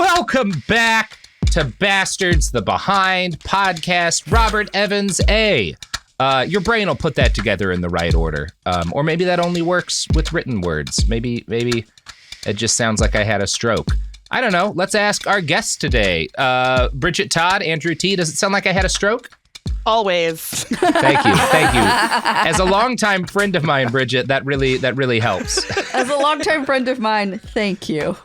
Welcome back to Bastards the Behind podcast. Robert Evans A. Your brain will put that together in the right order. Or maybe that only works with written words. Maybe it just sounds like I had a stroke. I don't know. Let's ask our guests today. Bridget Todd, Andrew T. Does it sound like I had a stroke? Always. Thank you. As a longtime friend of mine, Bridget, that really helps. As a longtime friend of mine, thank you.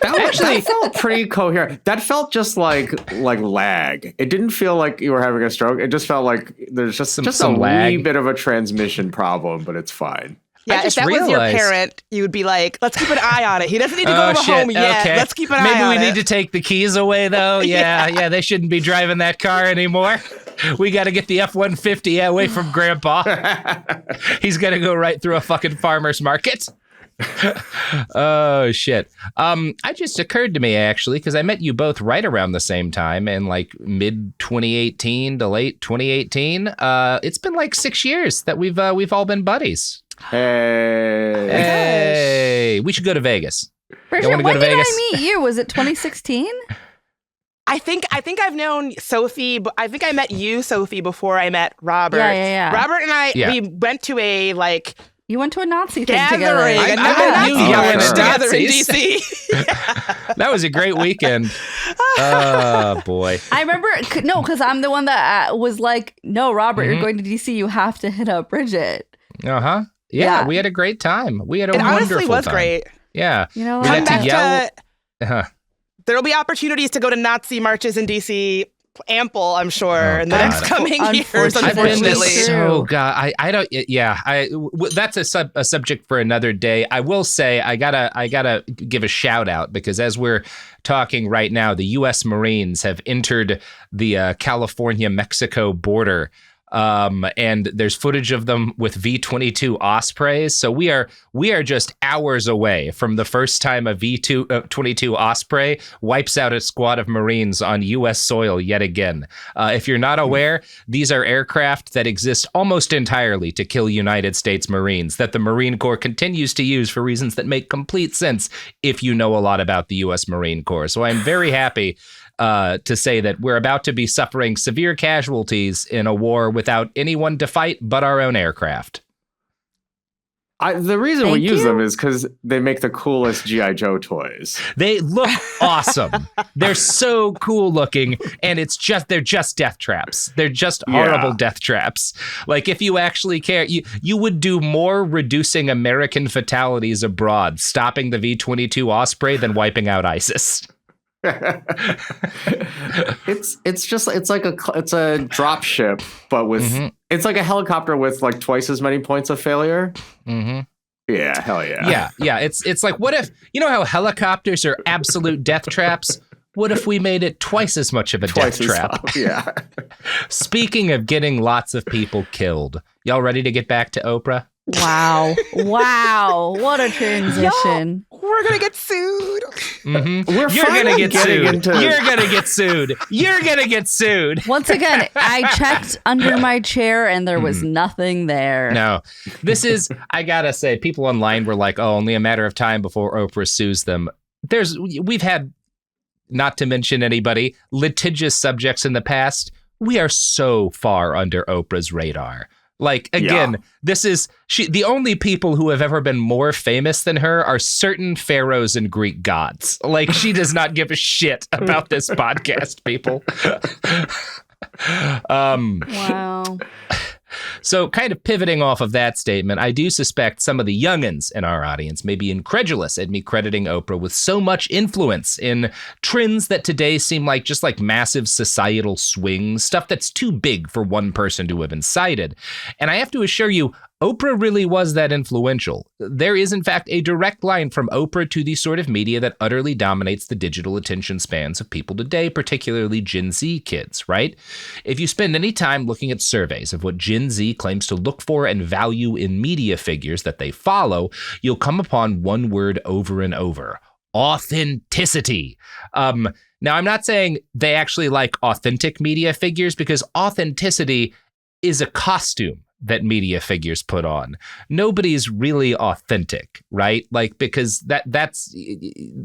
That felt pretty coherent. That felt just like lag. It didn't feel like you were having a stroke. It just felt like there's just a wee bit of a transmission problem, but it's fine. Yeah, if that was your parent, you would be like, let's keep an eye on it. He doesn't need to go home yet. Okay. Let's keep an eye on it. Maybe we need to take the keys away, though. Yeah, they shouldn't be driving that car anymore. We got to get the F-150 away from Grandpa. He's going to go right through a fucking farmer's market. Oh, shit. It just occurred to me, actually, because I met you both right around the same time in like mid-2018 to late 2018. It's been like 6 years that we've all been buddies. Hey, we should go to Vegas. Bridget, when did I meet you? Was it 2016? I think I've known Sophie, but I think I met you, Sophie, before I met Robert. Yeah. Robert and I, we went to a You went to a Nazi thing gathering. together. I met you yelling at together in Nazis. DC. That was a great weekend. Oh, boy. I remember, because I'm the one that was like, no, Robert, you're going to DC. You have to hit up Bridget. Uh-huh. Yeah, we had a great time. We had a wonderful time. It honestly was great. Yeah. You know, we come got back to yell. There'll be opportunities to go to Nazi marches in DC. Ample, I'm sure, in the next coming years. Unfortunately, that's a subject for another day. I will say I gotta give a shout out because as we're talking right now, the U.S. Marines have entered the California-Mexico border. And there's footage of them with V-22 Ospreys. So we are just hours away from the first time a V-22 Osprey wipes out a squad of Marines on U.S. soil yet again. If you're not aware, these are aircraft that exist almost entirely to kill United States Marines that the Marine Corps continues to use for reasons that make complete sense if you know a lot about the U.S. Marine Corps. So I'm very happy to say that we're about to be suffering severe casualties in a war without anyone to fight but our own aircraft. The reason we use them is because they make the coolest G.I. Joe toys. They look awesome. They're so cool looking, and they're just death traps. They're just horrible death traps. Like, if you actually care, you would do more reducing American fatalities abroad, stopping the V-22 Osprey than wiping out ISIS. It's a drop ship, but with it's like a helicopter with like twice as many points of failure. Mm-hmm. Yeah, hell yeah. Yeah. It's like, what if, you know how helicopters are absolute death traps? What if we made it twice as much of a death trap? Yeah. Speaking of getting lots of people killed, y'all ready to get back to Oprah? Wow. What a transition. We're going to get sued. Mm-hmm. You're going to get sued. You're going to get sued. You're going to get sued. Once again, I checked under my chair and there was nothing there. No, this is, I got to say, people online were like, oh, only a matter of time before Oprah sues them. We've had, not to mention anybody, litigious subjects in the past. We are so far under Oprah's radar. Like, again, this is the only people who have ever been more famous than her are certain pharaohs and Greek gods. Like, she does not give a shit about this podcast, people. Wow. So kind of pivoting off of that statement, I do suspect some of the youngins in our audience may be incredulous at me crediting Oprah with so much influence in trends that today seem like just like massive societal swings, stuff that's too big for one person to have incited. And I have to assure you, Oprah really was that influential. There is, in fact, a direct line from Oprah to the sort of media that utterly dominates the digital attention spans of people today, particularly Gen Z kids, right? If you spend any time looking at surveys of what Gen Z claims to look for and value in media figures that they follow, you'll come upon one word over and over: authenticity. Now, I'm not saying they actually like authentic media figures, because authenticity is a costume that media figures put on, nobody's really authentic, right? Like, because that's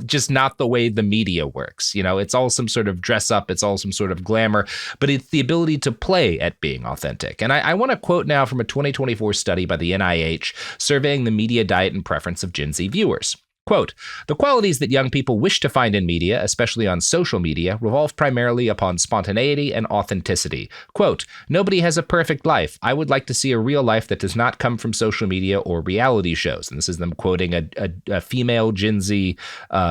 just not the way the media works. You know, it's all some sort of dress up, it's all some sort of glamour, but it's the ability to play at being authentic. And I want to quote now from a 2024 study by the NIH surveying the media diet and preference of Gen Z viewers. Quote, the qualities that young people wish to find in media, especially on social media, revolve primarily upon spontaneity and authenticity. Quote, nobody has a perfect life. I would like to see a real life that does not come from social media or reality shows. And this is them quoting a female Gen Z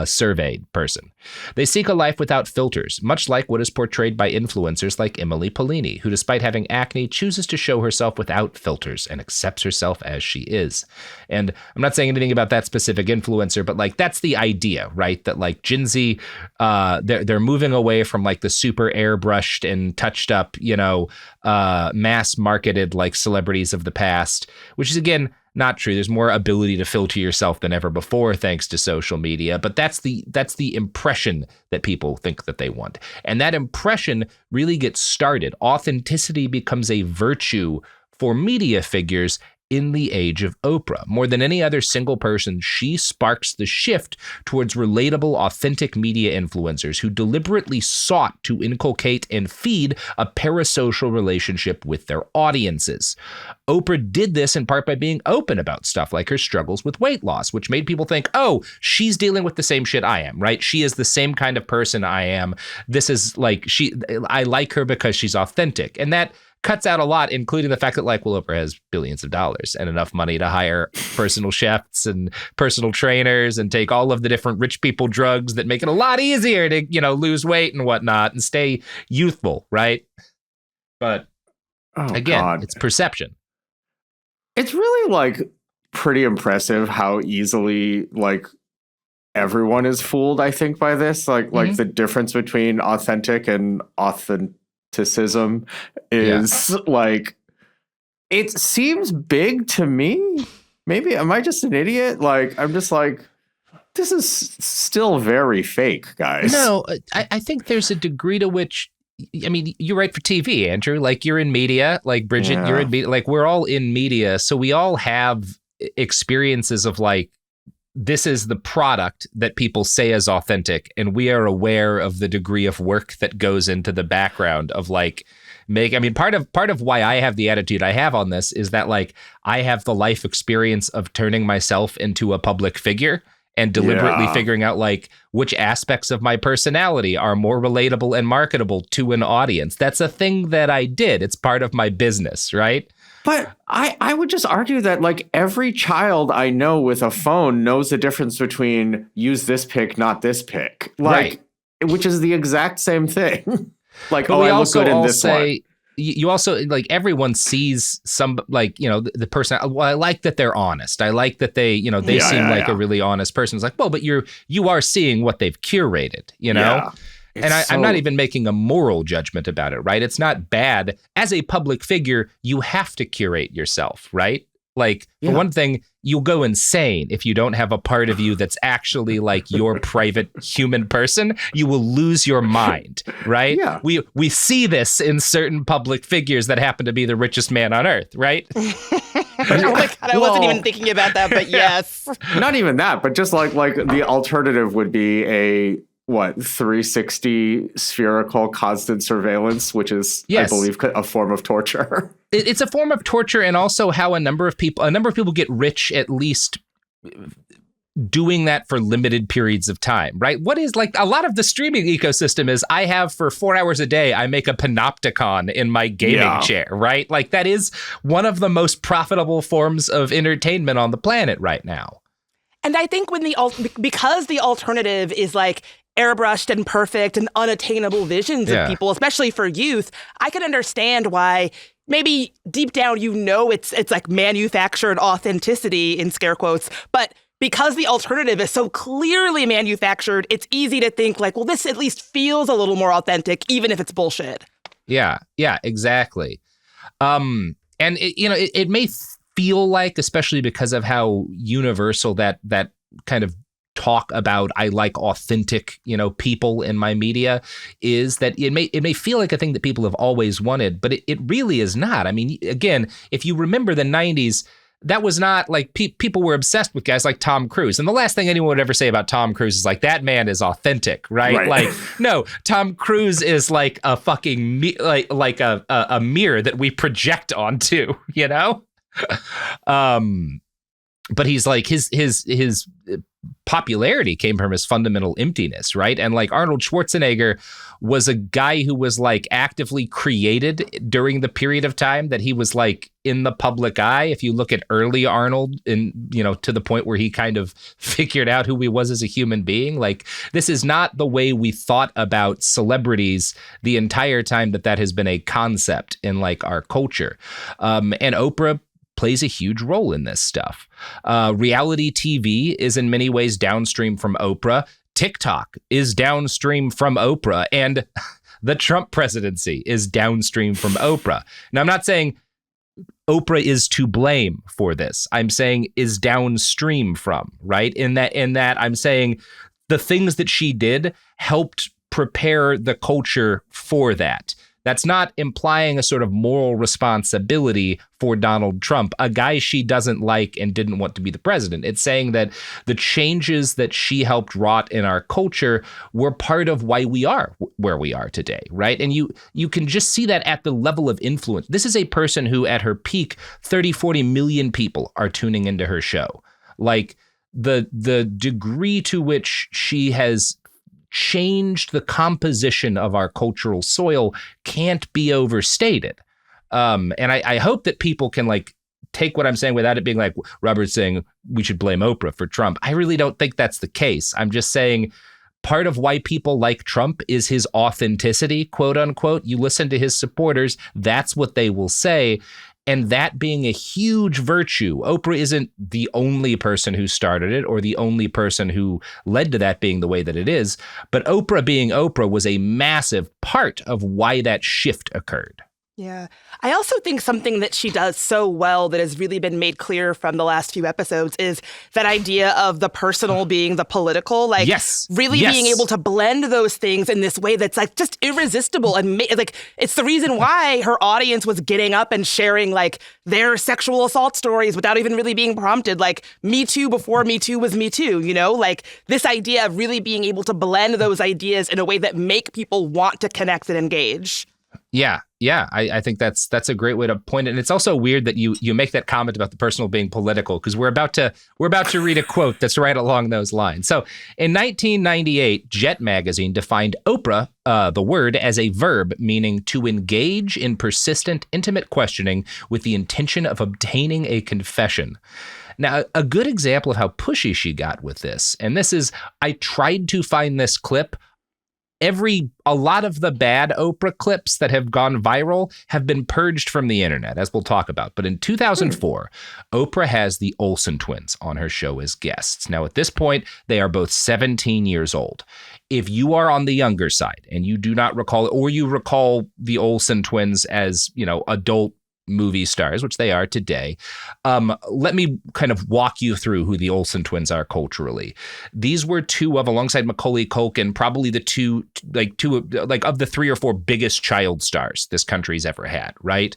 surveyed person. They seek a life without filters, much like what is portrayed by influencers like Emily Pollini, who despite having acne chooses to show herself without filters and accepts herself as she is. And I'm not saying anything about that specific influencer, but like that's the idea, right? That like Gen Z, they're moving away from like the super airbrushed and touched up, you know, mass marketed like celebrities of the past, which is again not true. There's more ability to filter yourself than ever before thanks to social media, but that's the impression that people think that they want. And that impression really gets started. Authenticity becomes a virtue for media figures in the age of Oprah. More than any other single person, she sparks the shift towards relatable, authentic media influencers who deliberately sought to inculcate and feed a parasocial relationship with their audiences. Oprah did this in part by being open about stuff like her struggles with weight loss, which made people think, oh, she's dealing with the same shit I am, right? She is the same kind of person I am. This is like, I like her because she's authentic. And that cuts out a lot, including the fact that like, well, Oprah has billions of dollars and enough money to hire personal chefs and personal trainers and take all of the different rich people drugs that make it a lot easier to, you know, lose weight and whatnot and stay youthful, right? But again, God, it's perception. It's really like pretty impressive how easily like everyone is fooled, I think, by this. Like the difference between authentic and authenticism is like, it seems big to me. Maybe am I just an idiot? Like, I'm just like, this is still very fake, guys. No, I think there's a degree to which, I mean, you write for TV, Andrew. Like, you're in media. Like, Bridget, you're in media. Like, we're all in media. So we all have experiences of like, this is the product that people say is authentic. And we are aware of the degree of work that goes into the background of like, part of why I have the attitude I have on this is that like, I have the life experience of turning myself into a public figure and deliberately figuring out like which aspects of my personality are more relatable and marketable to an audience. That's a thing that I did. It's part of my business, right? But I would just argue that like every child I know with a phone knows the difference between use this pic, not this pic, like, which is the exact same thing. Like, but I look good in this one. You also like everyone sees some like, you know, the person. Well, I like that they're honest. I like that they, you know, they seem like a really honest person. It's like, well, but you are seeing what they've curated, you know. Yeah. And I'm not even making a moral judgment about it, right? It's not bad. As a public figure, you have to curate yourself, right? Like, for one thing, you'll go insane if you don't have a part of you that's actually like your private human person. You will lose your mind, right? Yeah. We see this in certain public figures that happen to be the richest man on earth, right? Oh my God, I wasn't even thinking about that, but yes. Not even that, but just like the alternative would be a 360 spherical constant surveillance, which is, I believe, a form of torture. It's a form of torture, and also how a number of people get rich at least doing that for limited periods of time, right? What is like a lot of the streaming ecosystem is I have for 4 hours a day, I make a panopticon in my gaming chair, right? Like that is one of the most profitable forms of entertainment on the planet right now. And I think because the alternative is like airbrushed and perfect and unattainable visions of people, especially for youth, I can understand why maybe deep down, you know, it's like manufactured authenticity in scare quotes, but because the alternative is so clearly manufactured, it's easy to think like, well, this at least feels a little more authentic, even if it's bullshit. Yeah, exactly. And it may feel like, especially because of how universal that kind of talk about I like authentic, people in my media, is that it may feel like a thing that people have always wanted, but it really is not. I mean, again, if you remember the 90s, that was not like people were obsessed with guys like Tom Cruise. And the last thing anyone would ever say about Tom Cruise is like, that man is authentic, right? Like, no, Tom Cruise is like a fucking, like a mirror that we project onto, But he's like, his popularity came from his fundamental emptiness, right? And like Arnold Schwarzenegger was a guy who was like actively created during the period of time that he was like in the public eye. If you look at early Arnold and, to the point where he kind of figured out who he was as a human being, like this is not the way we thought about celebrities the entire time that has been a concept in like our culture. And Oprah plays a huge role in this stuff. Reality TV is in many ways downstream from Oprah. TikTok is downstream from Oprah. And the Trump presidency is downstream from Oprah. Now, I'm not saying Oprah is to blame for this. I'm saying is downstream from, right? In that I'm saying the things that she did helped prepare the culture for that. That's not implying a sort of moral responsibility for Donald Trump, a guy she doesn't like and didn't want to be the president. It's saying that the changes that she helped wrought in our culture were part of why we are where we are today, right? And you can just see that at the level of influence. This is a person who at her peak, 30, 40 million people are tuning into her show. Like the degree to which she has changed the composition of our cultural soil can't be overstated. And I hope that people can like take what I'm saying without it being like Robert's saying we should blame Oprah for Trump. I really don't think that's the case. I'm just saying part of why people like Trump is his authenticity, quote unquote. You listen to his supporters, that's what they will say. And that being a huge virtue, Oprah isn't the only person who started it or the only person who led to that being the way that it is. But Oprah being Oprah was a massive part of why that shift occurred. Yeah. I also think something that she does so well that has really been made clear from the last few episodes is that idea of the personal being the political, like really being able to blend those things in this way that's like just irresistible. And like, it's the reason why her audience was getting up and sharing like their sexual assault stories without even really being prompted, like Me Too before Me Too was Me Too, like this idea of really being able to blend those ideas in a way that make people want to connect and engage. Yeah, I think that's a great way to point it. And it's also weird that you make that comment about the personal being political, because we're about to read a quote that's right along those lines. So in 1998, Jet magazine defined Oprah, the word, as a verb meaning to engage in persistent, intimate questioning with the intention of obtaining a confession. Now, a good example of how pushy she got with this, and this is, I tried to find this clip. A lot of the bad Oprah clips that have gone viral have been purged from the internet, as we'll talk about. But in 2004, Oprah has the Olsen twins on her show as guests. Now, at this point, they are both 17 years old. If you are on the younger side and you do not recall, or you recall the Olsen twins as, adult movie stars, which they are today, let me kind of walk you through who the Olsen twins are culturally. These were two of, alongside Macaulay Culkin, probably the two of the 3 or 4 biggest child stars this country's ever had, right?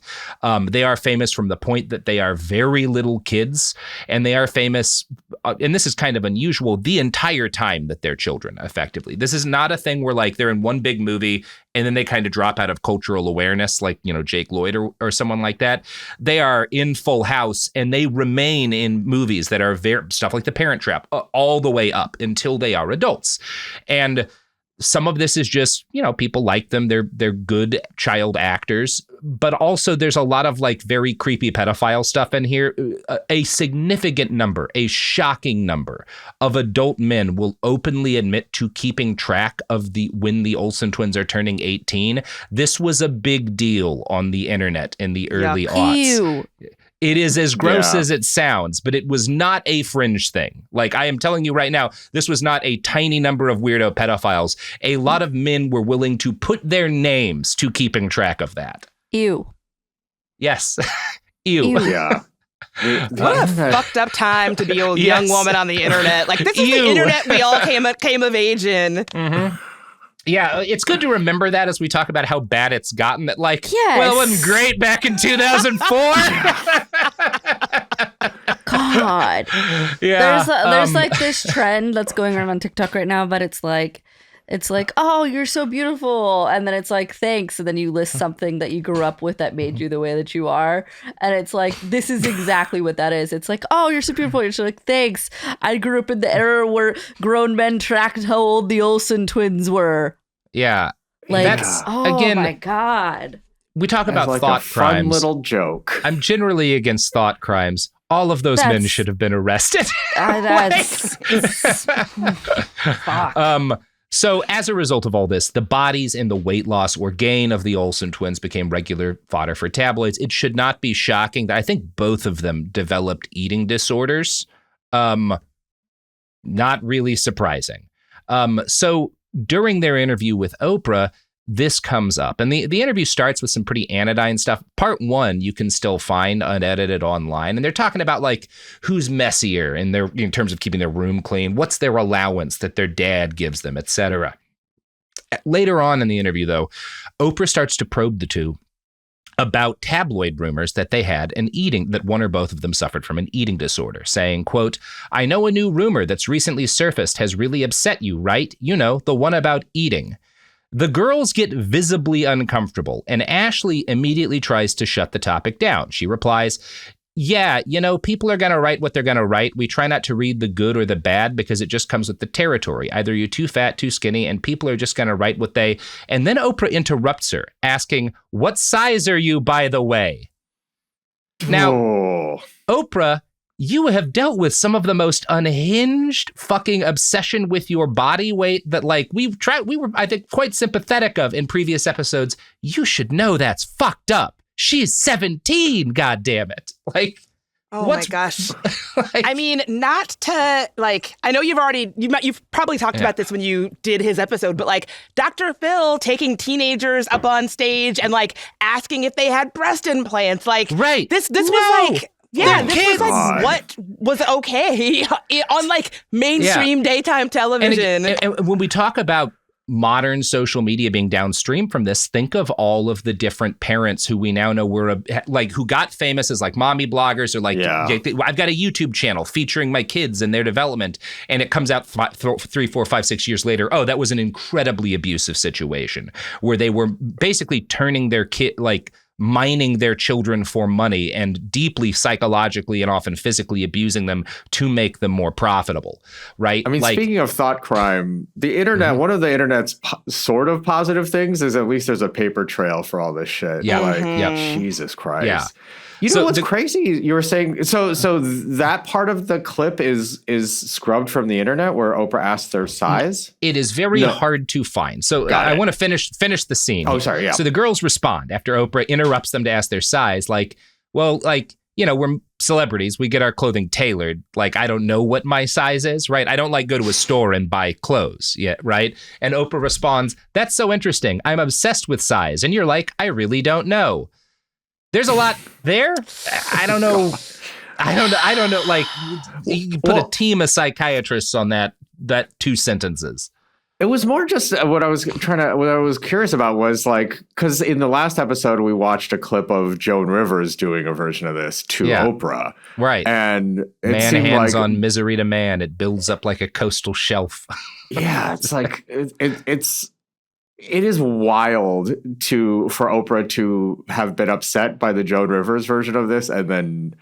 They are famous from the point that they are very little kids, and they are famous, and this is kind of unusual, the entire time that they're children, effectively. This is not a thing where like they're in one big movie and then they kind of drop out of cultural awareness, like, Jake Lloyd or someone like that. They are in Full House, and they remain in movies that are very stuff like The Parent Trap all the way up until they are adults. And some of this is just, people like them. They're good child actors, but also there's a lot of like very creepy pedophile stuff in here. A significant number, a shocking number of adult men will openly admit to keeping track of when the Olsen twins are turning 18. This was a big deal on the internet in the early aughts. Ew. It is as gross as it sounds, but it was not a fringe thing. Like, I am telling you right now, this was not a tiny number of weirdo pedophiles. A lot of men were willing to put their names to keeping track of that. Ew. Yes. Ew. Yeah. What a fucked up time to be a young woman on the internet. Like, this is the internet we all came of age in. Mm-hmm. Yeah, it's good to remember that as we talk about how bad it's gotten. That, like, well, it wasn't great back in 2004. God. Yeah. There's like this trend that's going around on TikTok right now, but it's like, oh, you're so beautiful. And then it's like, thanks. And then you list something that you grew up with that made you the way that you are. And it's like, this is exactly what that is. It's like, oh, you're so beautiful. You're like, thanks. I grew up in the era where grown men tracked how old the Olsen twins were. Yeah. Like, that's, again, my God. We talk about like thought a crimes. fun little joke. I'm generally against thought crimes. All of those men should have been arrested. Fuck. So as a result of all this, the bodies and the weight loss or gain of the Olsen twins became regular fodder for tabloids. It should not be shocking that I think both of them developed eating disorders. Not really surprising. So during their interview with Oprah, this comes up. And the interview starts with some pretty anodyne stuff. Part 1, you can still find unedited online. And they're talking about, like, who's messier in terms of keeping their room clean. What's their allowance that their dad gives them, etc. Later on in the interview, though, Oprah starts to probe the two about tabloid rumors that they had that one or both of them suffered from an eating disorder, saying, quote, "I know a new rumor that's recently surfaced has really upset you, right? You know, the one about eating." The girls get visibly uncomfortable, and Ashley immediately tries to shut the topic down. She replies, "Yeah, people are going to write what they're going to write. We try not to read the good or the bad because it just comes with the territory. Either you're too fat, too skinny, and people are just going to write what they..." And then Oprah interrupts her, asking, "What size are you, by the way?" Now, Oprah, you have dealt with some of the most unhinged fucking obsession with your body weight that, like, we were, I think, quite sympathetic of in previous episodes. You should know that's fucked up. She's 17, goddammit. Like, oh my gosh. Like, I mean, not to, like, I know you've probably talked about this when you did his episode, but, like, Dr. Phil taking teenagers up on stage and, like, asking if they had breast implants. Like, right. This was like... Yeah, this was like what was okay on, like, mainstream daytime television. And when we talk about modern social media being downstream from this, think of all of the different parents who we now know who got famous as, like, mommy bloggers, or, like, I've got a YouTube channel featuring my kids and their development, and it comes out 3, 4, 5, 6 years later. Oh, that was an incredibly abusive situation where they were basically turning their kid, like, mining their children for money and deeply psychologically and often physically abusing them to make them more profitable, right? I mean, speaking of thought crime, the internet, one of the internet's sort of positive things is at least there's a paper trail for all this shit. Yeah. Like, Jesus Christ. Yeah. You know what's crazy? You were saying, so that part of the clip is scrubbed from the internet where Oprah asked their size? It is very hard to find. So I want to finish the scene. Oh, sorry, yeah. So the girls respond after Oprah interrupts them to ask their size. Like, well, like, we're celebrities. We get our clothing tailored. Like, I don't know what my size is, right? I don't, like, go to a store and buy clothes yet, right? And Oprah responds, "That's so interesting. I'm obsessed with size." And you're like, "I really don't know." There's a lot there. I don't know. I don't know. Like, you can put a team of psychiatrists on that 2 sentences. It was more just what I was curious about was, like, because in the last episode we watched a clip of Joan Rivers doing a version of this to Oprah, right? And it man seemed hands like, on misery to man, it builds up like a coastal shelf. Yeah, it's like it is wild for Oprah to have been upset by the Joan Rivers version of this, and then,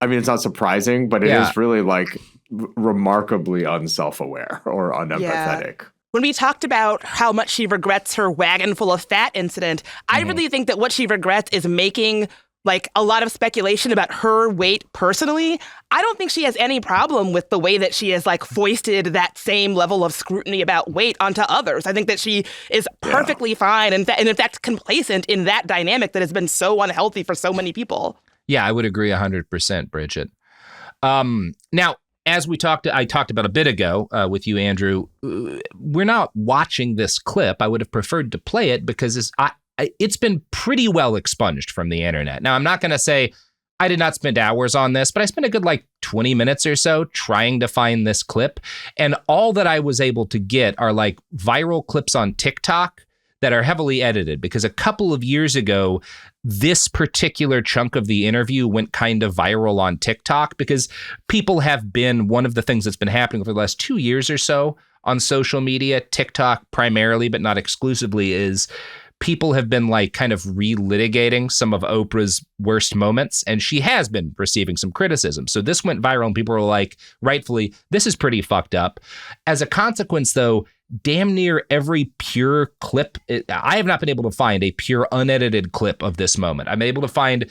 I mean, it's not surprising, but it is really, like, remarkably unself-aware or unempathetic. When we talked about how much she regrets her wagon full of fat incident, I really think that what she regrets is making, like, a lot of speculation about her weight personally. I don't think she has any problem with the way that she has, like, foisted that same level of scrutiny about weight onto others. I think that she is perfectly fine and in fact complacent in that dynamic that has been so unhealthy for so many people. Yeah, I would agree 100%, Bridget. Now, as I talked about a bit ago with you, Andrew, we're not watching this clip. I would have preferred to play it because it's been pretty well expunged from the internet. Now, I'm not going to say I did not spend hours on this, but I spent a good 20 minutes or so trying to find this clip. And all that I was able to get are viral clips on TikTok that are heavily edited, because a couple of years ago, this particular chunk of the interview went kind of viral on TikTok, because people have been, one of the things that's been happening over the last 2 years or so on social media, TikTok primarily, but not exclusively, is people have been kind of relitigating some of Oprah's worst moments, and she has been receiving some criticism. So this went viral and people were rightfully, this is pretty fucked up. As a consequence, though, damn near every pure clip, I have not been able to find a pure unedited clip of this moment. I'm able to find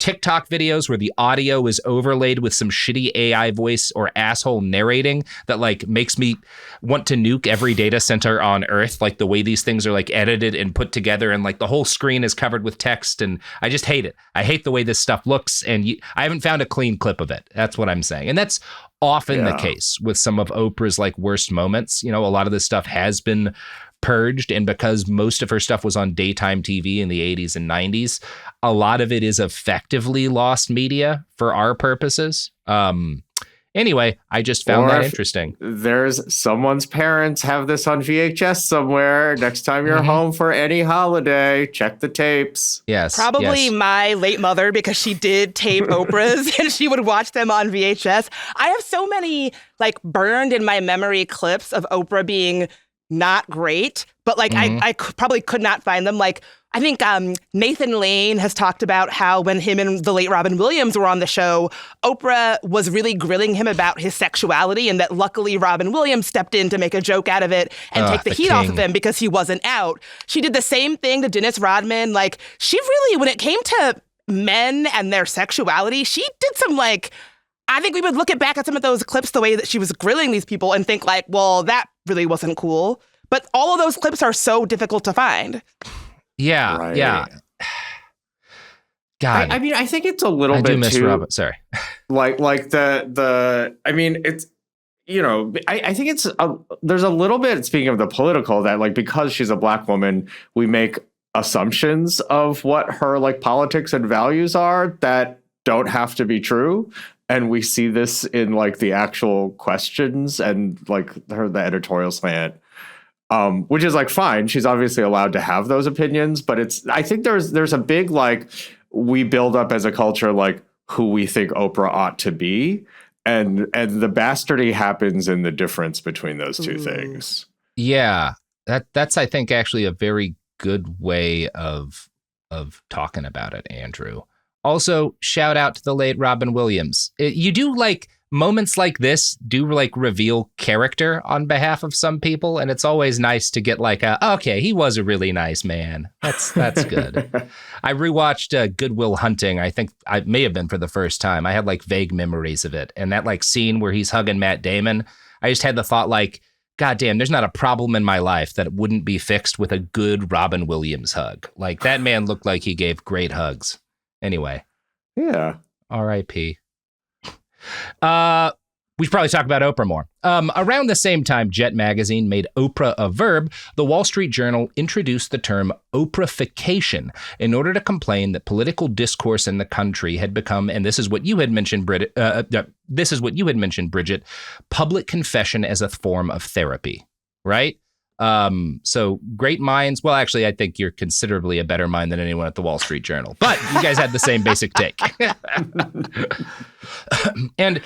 TikTok videos where the audio is overlaid with some shitty AI voice or asshole narrating that makes me want to nuke every data center on Earth, the way these things are edited and put together, and the whole screen is covered with text, and I just hate it. I hate the way this stuff looks, and I haven't found a clean clip of it. That's what I'm saying. And that's often the case with some of Oprah's worst moments. A lot of this stuff has been purged, and because most of her stuff was on daytime TV in the 80s and 90s, a lot of it is effectively lost media for our purposes. Anyway, I just found that interesting. There's someone's parents have this on VHS somewhere. Next time you're home for any holiday, check the tapes. Yes. Probably my late mother, because she did tape Oprah's and she would watch them on VHS. I have so many burned in my memory clips of Oprah being not great, but I probably could not find them. I think Nathan Lane has talked about how when him and the late Robin Williams were on the show, Oprah was really grilling him about his sexuality, and that luckily Robin Williams stepped in to make a joke out of it and take the heat off of him because he wasn't out. She did the same thing to Dennis Rodman. She really, when it came to men and their sexuality, she did some I think we would look back at some of those clips the way that she was grilling these people and think well, that really wasn't cool. But all of those clips are so difficult to find. Yeah, right. Yeah. God, I mean, I think it's a little bit do miss too. Robin. Sorry. The. I mean, it's. I think it's. There's a little bit. Speaking of the political, that because she's a Black woman, we make assumptions of what her politics and values are that don't have to be true. And we see this in the actual questions and the editorial slant, which is fine. She's obviously allowed to have those opinions, but I think there's a big we build up as a culture who we think Oprah ought to be, and the bastardy happens in the difference between those two things. Yeah, that's I think actually a very good way of talking about it, Andrew. Also, shout out to the late Robin Williams. You do moments like this do reveal character on behalf of some people, and it's always nice to get okay, he was a really nice man. That's good. I rewatched Good Will Hunting. I think I may have been for the first time. I had vague memories of it, and that scene where he's hugging Matt Damon, I just had the thought God damn, there's not a problem in my life that wouldn't be fixed with a good Robin Williams hug. That man looked like he gave great hugs. Anyway. Yeah. R.I.P. We should probably talk about Oprah more. Around the same time Jet Magazine made Oprah a verb, the Wall Street Journal introduced the term Oprahification in order to complain that political discourse in the country had become, and this is what you had mentioned, Bridget, public confession as a form of therapy, right? So great minds. Well, actually, I think you're considerably a better mind than anyone at the Wall Street Journal, but you guys had the same basic take. And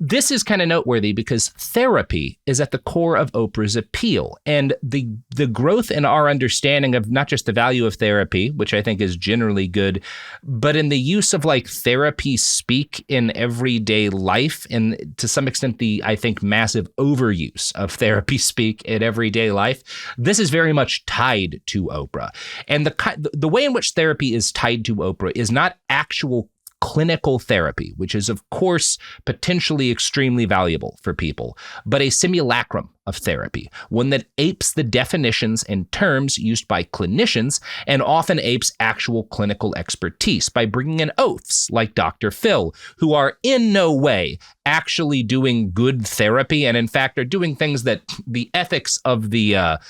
this is kind of noteworthy because therapy is at the core of Oprah's appeal, and the growth in our understanding of not just the value of therapy, which I think is generally good, but in the use of therapy speak in everyday life, and to some extent the, I think, massive overuse of therapy speak in everyday life. This is very much tied to Oprah, and the way in which therapy is tied to Oprah is not actual clinical therapy, which is, of course, potentially extremely valuable for people, but a simulacrum of therapy, one that apes the definitions and terms used by clinicians and often apes actual clinical expertise by bringing in oaths like Dr. Phil, who are in no way actually doing good therapy and, in fact, are doing things that the ethics of the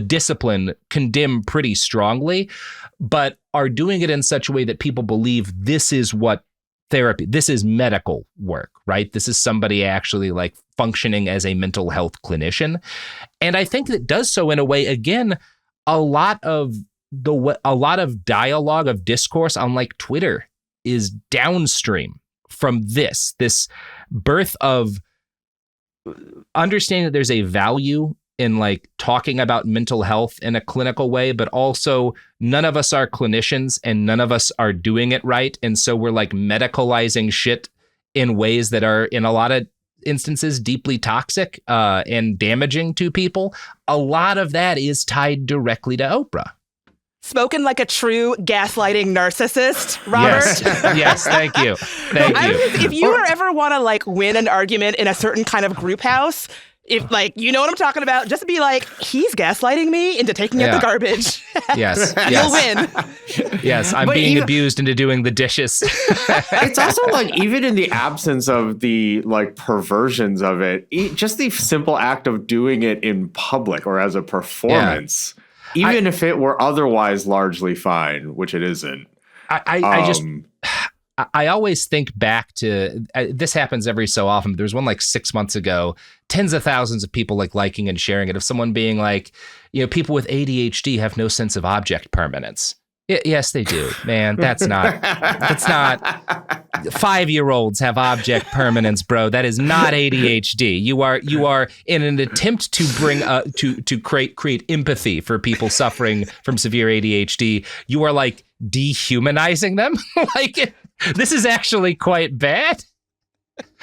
discipline condemn pretty strongly, but are doing it in such a way that people believe this is what therapy. This is medical work, right? This is somebody actually like functioning as a mental health clinician. And I think it does so in a way, again, a lot of dialogue, of discourse on like Twitter is downstream from this birth of understanding that there's a value in like talking about mental health in a clinical way, but also none of us are clinicians and none of us are doing it right. And so we're like medicalizing shit in ways that are in a lot of instances deeply toxic and damaging to people. A lot of that is tied directly to Oprah. Spoken like a true gaslighting narcissist, Robert. Yes, thank you. Thank you. If you ever want to like win an argument in a certain kind of group house, if like, you know what I'm talking about, just be like, he's gaslighting me into taking out the garbage. Yes. You'll win. Yes, I'm being abused into doing the dishes. It's also like, even in the absence of the like perversions of it, just the simple act of doing it in public or as a performance, even if it were otherwise largely fine, which it isn't. I always think back to, this happens every so often. There was one like 6 months ago, tens of thousands of people like liking and sharing it, of someone being like, people with ADHD have no sense of object permanence. Yes, they do, man. That's not 5-year-olds have object permanence, bro. That is not ADHD. You are in an attempt to bring to create empathy for people suffering from severe ADHD. You are like dehumanizing them. Like, this is actually quite bad.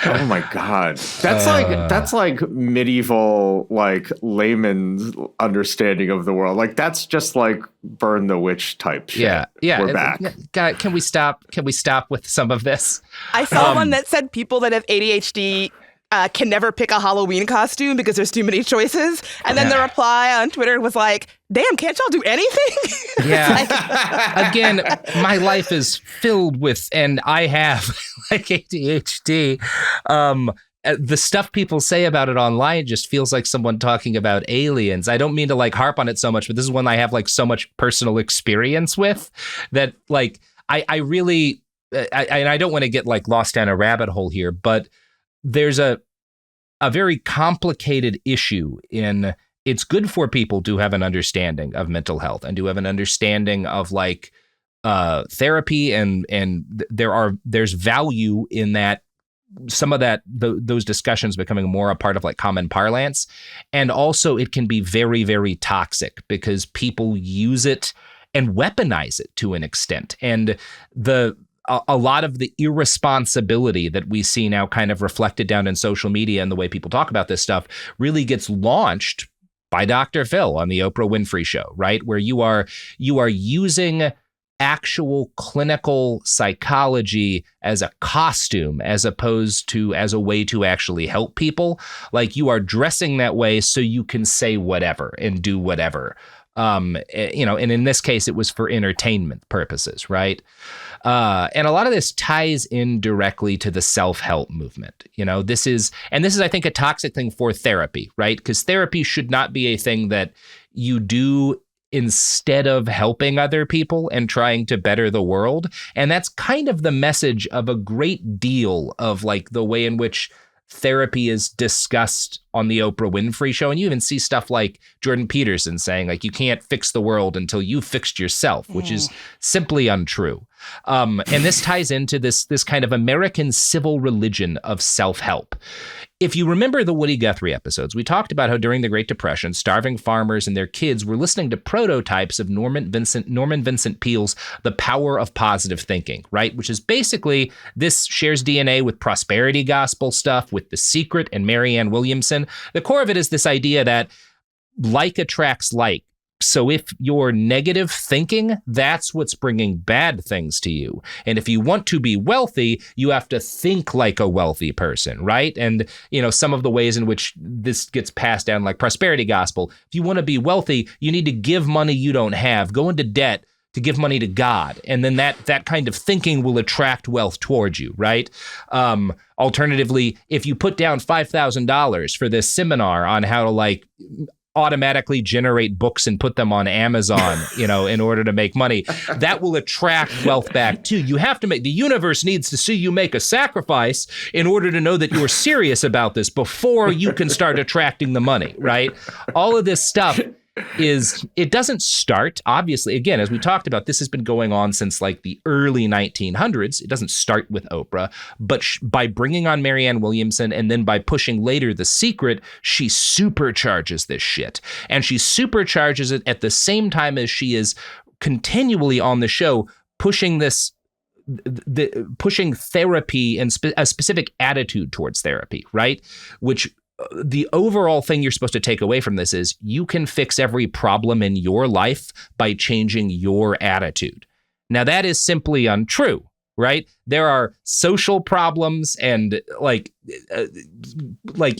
Oh my God. That's like medieval, like layman's understanding of the world. Like, that's just like burn the witch type shit. Yeah. We're back. God, can we stop with some of this? I saw one that said people that have ADHD can never pick a Halloween costume because there's too many choices. And then the reply on Twitter was like, damn, can't y'all do anything? Yeah. Again, my life is filled with, and I have like ADHD. The stuff people say about it online just feels like someone talking about aliens. I don't mean to like harp on it so much, but this is one I have like so much personal experience with that like, I really, and I don't want to get like lost down a rabbit hole here, but there's a very complicated issue in, it's good for people to have an understanding of mental health and to have an understanding of like therapy, and there's value in that, some of that those discussions becoming more a part of like common parlance. And also it can be very, very toxic because people use it and weaponize it to an extent. And a lot of the irresponsibility that we see now kind of reflected down in social media and the way people talk about this stuff really gets launched by Dr. Phil on the Oprah Winfrey show, right? Where you are using actual clinical psychology as a costume as opposed to as a way to actually help people. Like, you are dressing that way so you can say whatever and do whatever. And in this case, it was for entertainment purposes, right? And a lot of this ties in directly to the self-help movement. This is, I think, a toxic thing for therapy, right? Because therapy should not be a thing that you do instead of helping other people and trying to better the world. And that's kind of the message of a great deal of like the way in which therapy is discussed on the Oprah Winfrey show. And you even see stuff like Jordan Peterson saying like, you can't fix the world until you fixed yourself, which is simply untrue. And this ties into this kind of American civil religion of self-help. If you remember the Woody Guthrie episodes, we talked about how during the Great Depression, starving farmers and their kids were listening to prototypes of Norman Vincent Peale's The Power of Positive Thinking, right? Which is basically, this shares DNA with prosperity gospel stuff, with The Secret and Marianne Williamson. The core of it is this idea that like attracts like. So if you're negative thinking, that's what's bringing bad things to you. And if you want to be wealthy, you have to think like a wealthy person, right? And, some of the ways in which this gets passed down, like prosperity gospel, if you want to be wealthy, you need to give money you don't have, go into debt to give money to God. And then that kind of thinking will attract wealth towards you, right? Alternatively, if you put down $5,000 for this seminar on how to automatically generate books and put them on Amazon, in order to make money. That will attract wealth back too. You have to the universe needs to see you make a sacrifice in order to know that you're serious about this before you can start attracting the money, right? All of this stuff it doesn't start, obviously, again, as we talked about, this has been going on since like the early 1900s. It doesn't start with Oprah, but by bringing on Marianne Williamson and then by pushing later The Secret, she supercharges this shit. And she supercharges it at the same time as she is continually on the show pushing pushing therapy and a specific attitude towards therapy, right? Which the overall thing you're supposed to take away from this is you can fix every problem in your life by changing your attitude. Now, that is simply untrue, right? There are social problems and like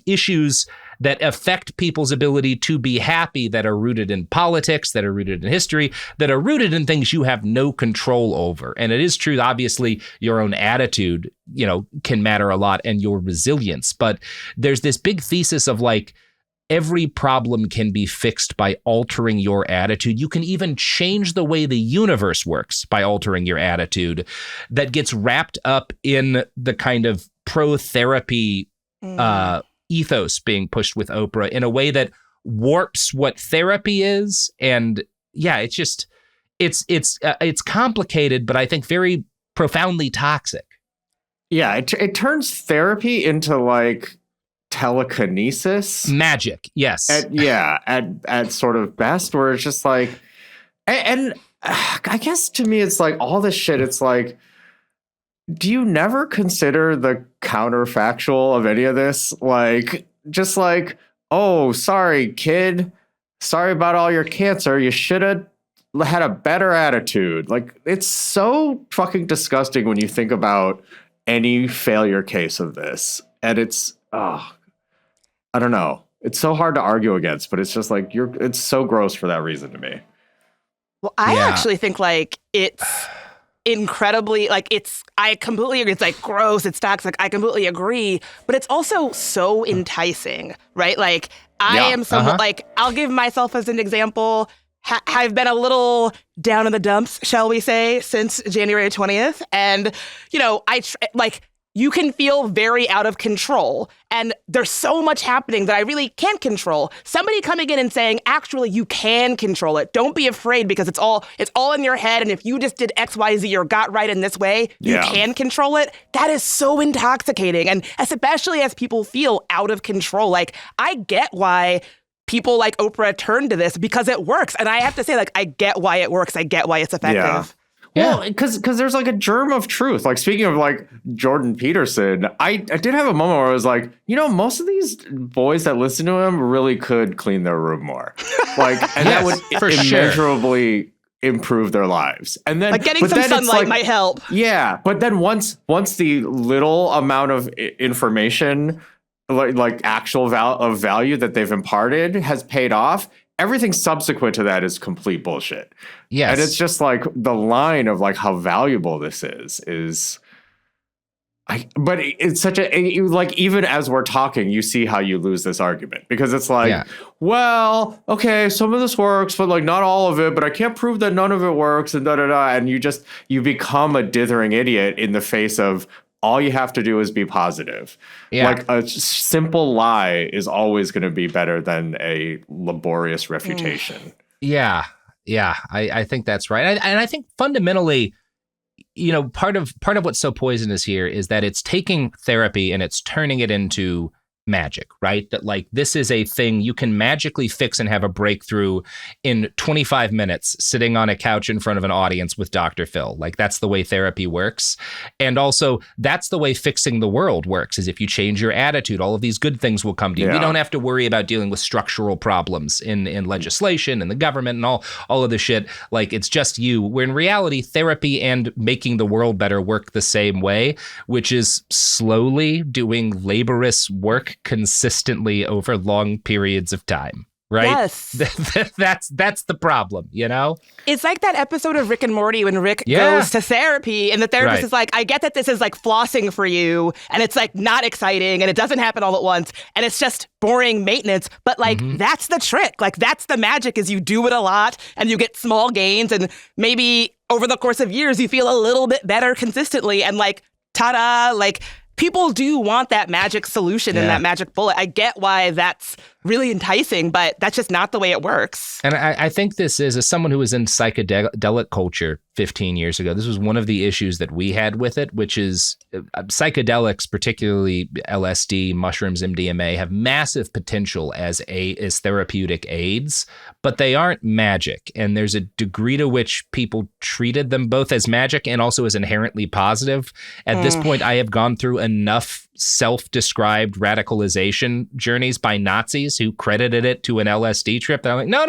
issues that affect people's ability to be happy that are rooted in politics, that are rooted in history, that are rooted in things you have no control over. And it is true, obviously, your own attitude, can matter a lot and your resilience. But there's this big thesis of like, every problem can be fixed by altering your attitude. You can even change the way the universe works by altering your attitude. That gets wrapped up in the kind of pro-therapy ethos being pushed with Oprah in a way that warps what therapy is. And yeah, it's just, it's complicated, but I think very profoundly toxic. Yeah, it turns therapy into like telekinesis, magic. Yes. At sort of best, where it's just like, and I guess to me, it's like all this shit. It's like, do you never consider the counterfactual of any of this? Like, just like, oh, sorry, kid. Sorry about all your cancer. You should have had a better attitude. Like, it's so fucking disgusting when you think about any failure case of this. And it's, I don't know. It's so hard to argue against, but it's just like, it's so gross for that reason to me. Well, I actually think like it's incredibly I completely agree. It's like gross, it's toxic. I completely agree, but it's also so enticing, right? Like I am someone like, I'll give myself as an example. I've been a little down in the dumps, shall we say, since January 20th. And, you can feel very out of control. And there's so much happening that I really can't control. Somebody coming in and saying, actually, you can control it. Don't be afraid because it's all in your head. And if you just did X, Y, Z or got right in this way, you can control it. That is so intoxicating. And especially as people feel out of control, like I get why people like Oprah turn to this because it works. And I have to say, like, I get why it works. I get why it's effective. Yeah. Well, because there's like a germ of truth. Like speaking of like Jordan Peterson, I did have a moment where I was like, most of these boys that listen to him really could clean their room more. Like, and that would immeasurably improve their lives. And then like getting some sunlight might help. Yeah, but then once the little amount of information, like actual value that they've imparted has paid off, everything subsequent to that is complete bullshit. Yes. And it's just like the line of like how valuable this but it's such like, even as we're talking, you see how you lose this argument because it's like, well, okay, some of this works, but like not all of it, but I can't prove that none of it works and and you become a dithering idiot in the face of all you have to do is be positive. Yeah. Like a simple lie is always going to be better than a laborious refutation. Yeah. I think that's right. And I think fundamentally, part of what's so poisonous here is that it's taking therapy and it's turning it into magic, right? That like this is a thing you can magically fix and have a breakthrough in 25 minutes sitting on a couch in front of an audience with Dr. Phil. Like that's the way therapy works. And also that's the way fixing the world works is if you change your attitude, all of these good things will come to you. Yeah. We don't have to worry about dealing with structural problems in legislation and the government and all of this shit. Like it's just you. Where in reality, therapy and making the world better work the same way, which is slowly doing laborious work consistently over long periods of time. right? Yes. That's the problem, you know? It's like that episode of Rick and Morty when Rick goes to therapy and the therapist is like, I get that this is like flossing for you and it's like not exciting and it doesn't happen all at once and it's just boring maintenance, but like that's the trick. Like that's the magic is you do it a lot and you get small gains and maybe over the course of years you feel a little bit better consistently and like, ta-da, like people do want that magic solution and that magic bullet. I get why that's really enticing, but that's just not the way it works. And I think this is, as someone who was in psychedelic culture 15 years ago, this was one of the issues that we had with it, which is psychedelics, particularly LSD, mushrooms, MDMA, have massive potential as therapeutic aids, but they aren't magic. And there's a degree to which people treated them both as magic and also as inherently positive. At this point, I have gone through enough self-described radicalization journeys by Nazis who credited it to an LSD trip that I'm like, no.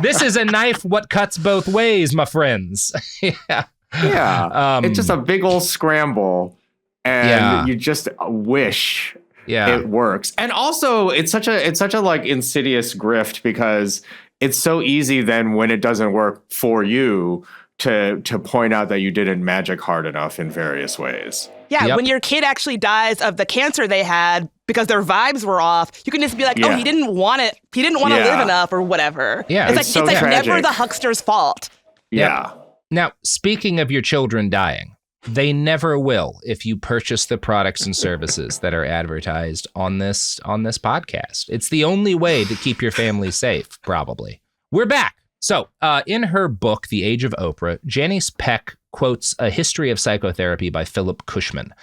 This is a knife what cuts both ways, my friends. It's just a big old scramble and you just wish it works. And also it's such a like insidious grift because it's so easy then when it doesn't work for you to point out that you didn't magic hard enough in various ways. Yeah, when your kid actually dies of the cancer they had because their vibes were off, you can just be like, oh, he didn't want it. He didn't want to live enough or whatever. Yeah. It's like never the huckster's fault. Yeah. Now, speaking of your children dying, they never will if you purchase the products and services that are advertised on this podcast. It's the only way to keep your family safe, probably. We're back. So in her book, The Age of Oprah, Janice Peck quotes A History of Psychotherapy by Philip Cushman.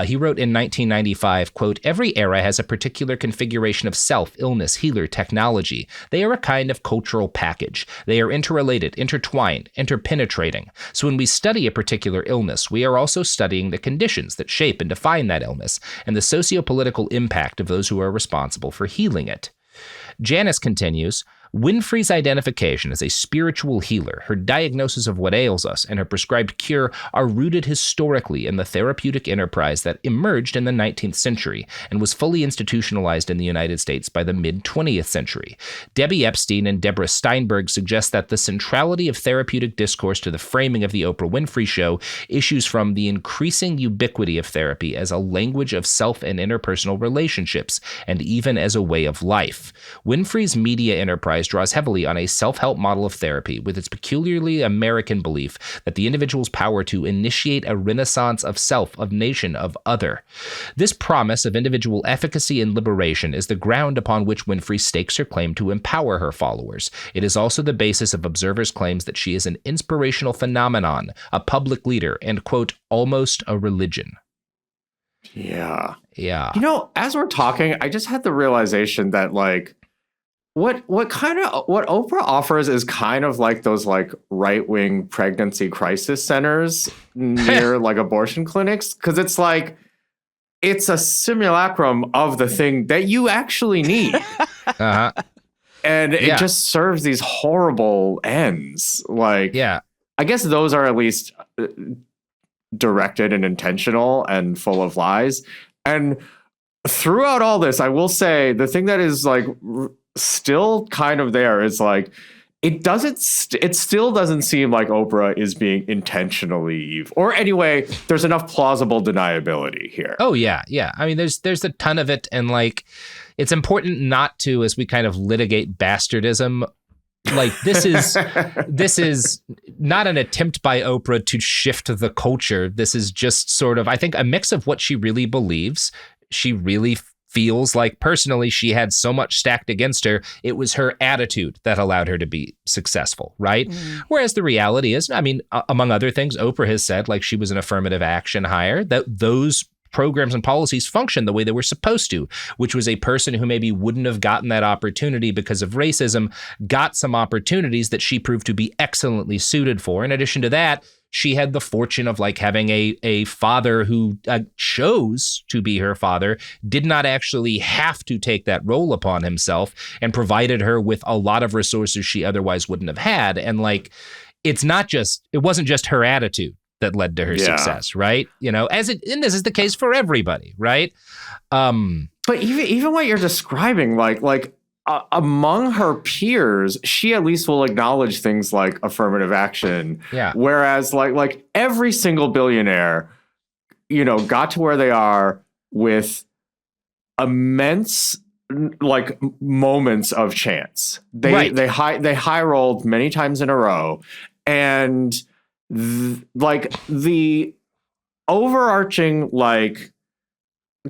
He wrote in 1995, quote, "Every era has a particular configuration of self, illness, healer, technology. They are a kind of cultural package. They are interrelated, intertwined, interpenetrating. So when we study a particular illness, we are also studying the conditions that shape and define that illness and the socio-political impact of those who are responsible for healing it." Janice continues, Winfrey's identification as a spiritual healer, her diagnosis of what ails us, and her prescribed cure are rooted historically in the therapeutic enterprise that emerged in the 19th century and was fully institutionalized in the United States by the mid-20th century. Debbie Epstein and Deborah Steinberg suggest that the centrality of therapeutic discourse to the framing of the Oprah Winfrey Show issues from the increasing ubiquity of therapy as a language of self and interpersonal relationships, and even as a way of life. Winfrey's media enterprise draws heavily on a self-help model of therapy with its peculiarly American belief that the individual's power to initiate a renaissance of self, of nation, of other. This promise of individual efficacy and liberation is the ground upon which Winfrey stakes her claim to empower her followers. It is also the basis of observers' claims that she is an inspirational phenomenon, a public leader, and, quote, almost a religion. Yeah. Yeah. You know, as we're talking, I just had the realization that, like, what Oprah offers is kind of like those like right-wing pregnancy crisis centers near like abortion clinics, because it's like it's a simulacrum of the thing that you actually need. Uh-huh. And it just serves these horrible ends. Like, I guess those are at least directed and intentional and full of lies. And throughout all this, I will say the thing that is like still kind of there is like it still doesn't seem like Oprah is being intentionally evil, or anyway there's enough plausible deniability here. Oh yeah. I mean there's a ton of it, and like it's important not to, as we kind of litigate bastardism, like this is not an attempt by Oprah to shift the culture. This is just sort of, I think, a mix of what she really believes. She really feels like personally she had so much stacked against her, it was her attitude that allowed her to be successful, right? Whereas the reality is, I mean, among other things, Oprah has said like she was an affirmative action hire, that those programs and policies function the way they were supposed to, which was a person who maybe wouldn't have gotten that opportunity because of racism, got some opportunities that she proved to be excellently suited for. In addition to that, she had the fortune of like having a father who chose to be her father, did not actually have to take that role upon himself, and provided her with a lot of resources she otherwise wouldn't have had. And like, it wasn't just her attitude that led to her success, right? You know, and this is the case for everybody, right? But But even what you're describing, like among her peers, she at least will acknowledge things like affirmative action. Yeah. Whereas like every single billionaire, got to where they are with immense like moments of chance. They high rolled many times in a row, and the overarching like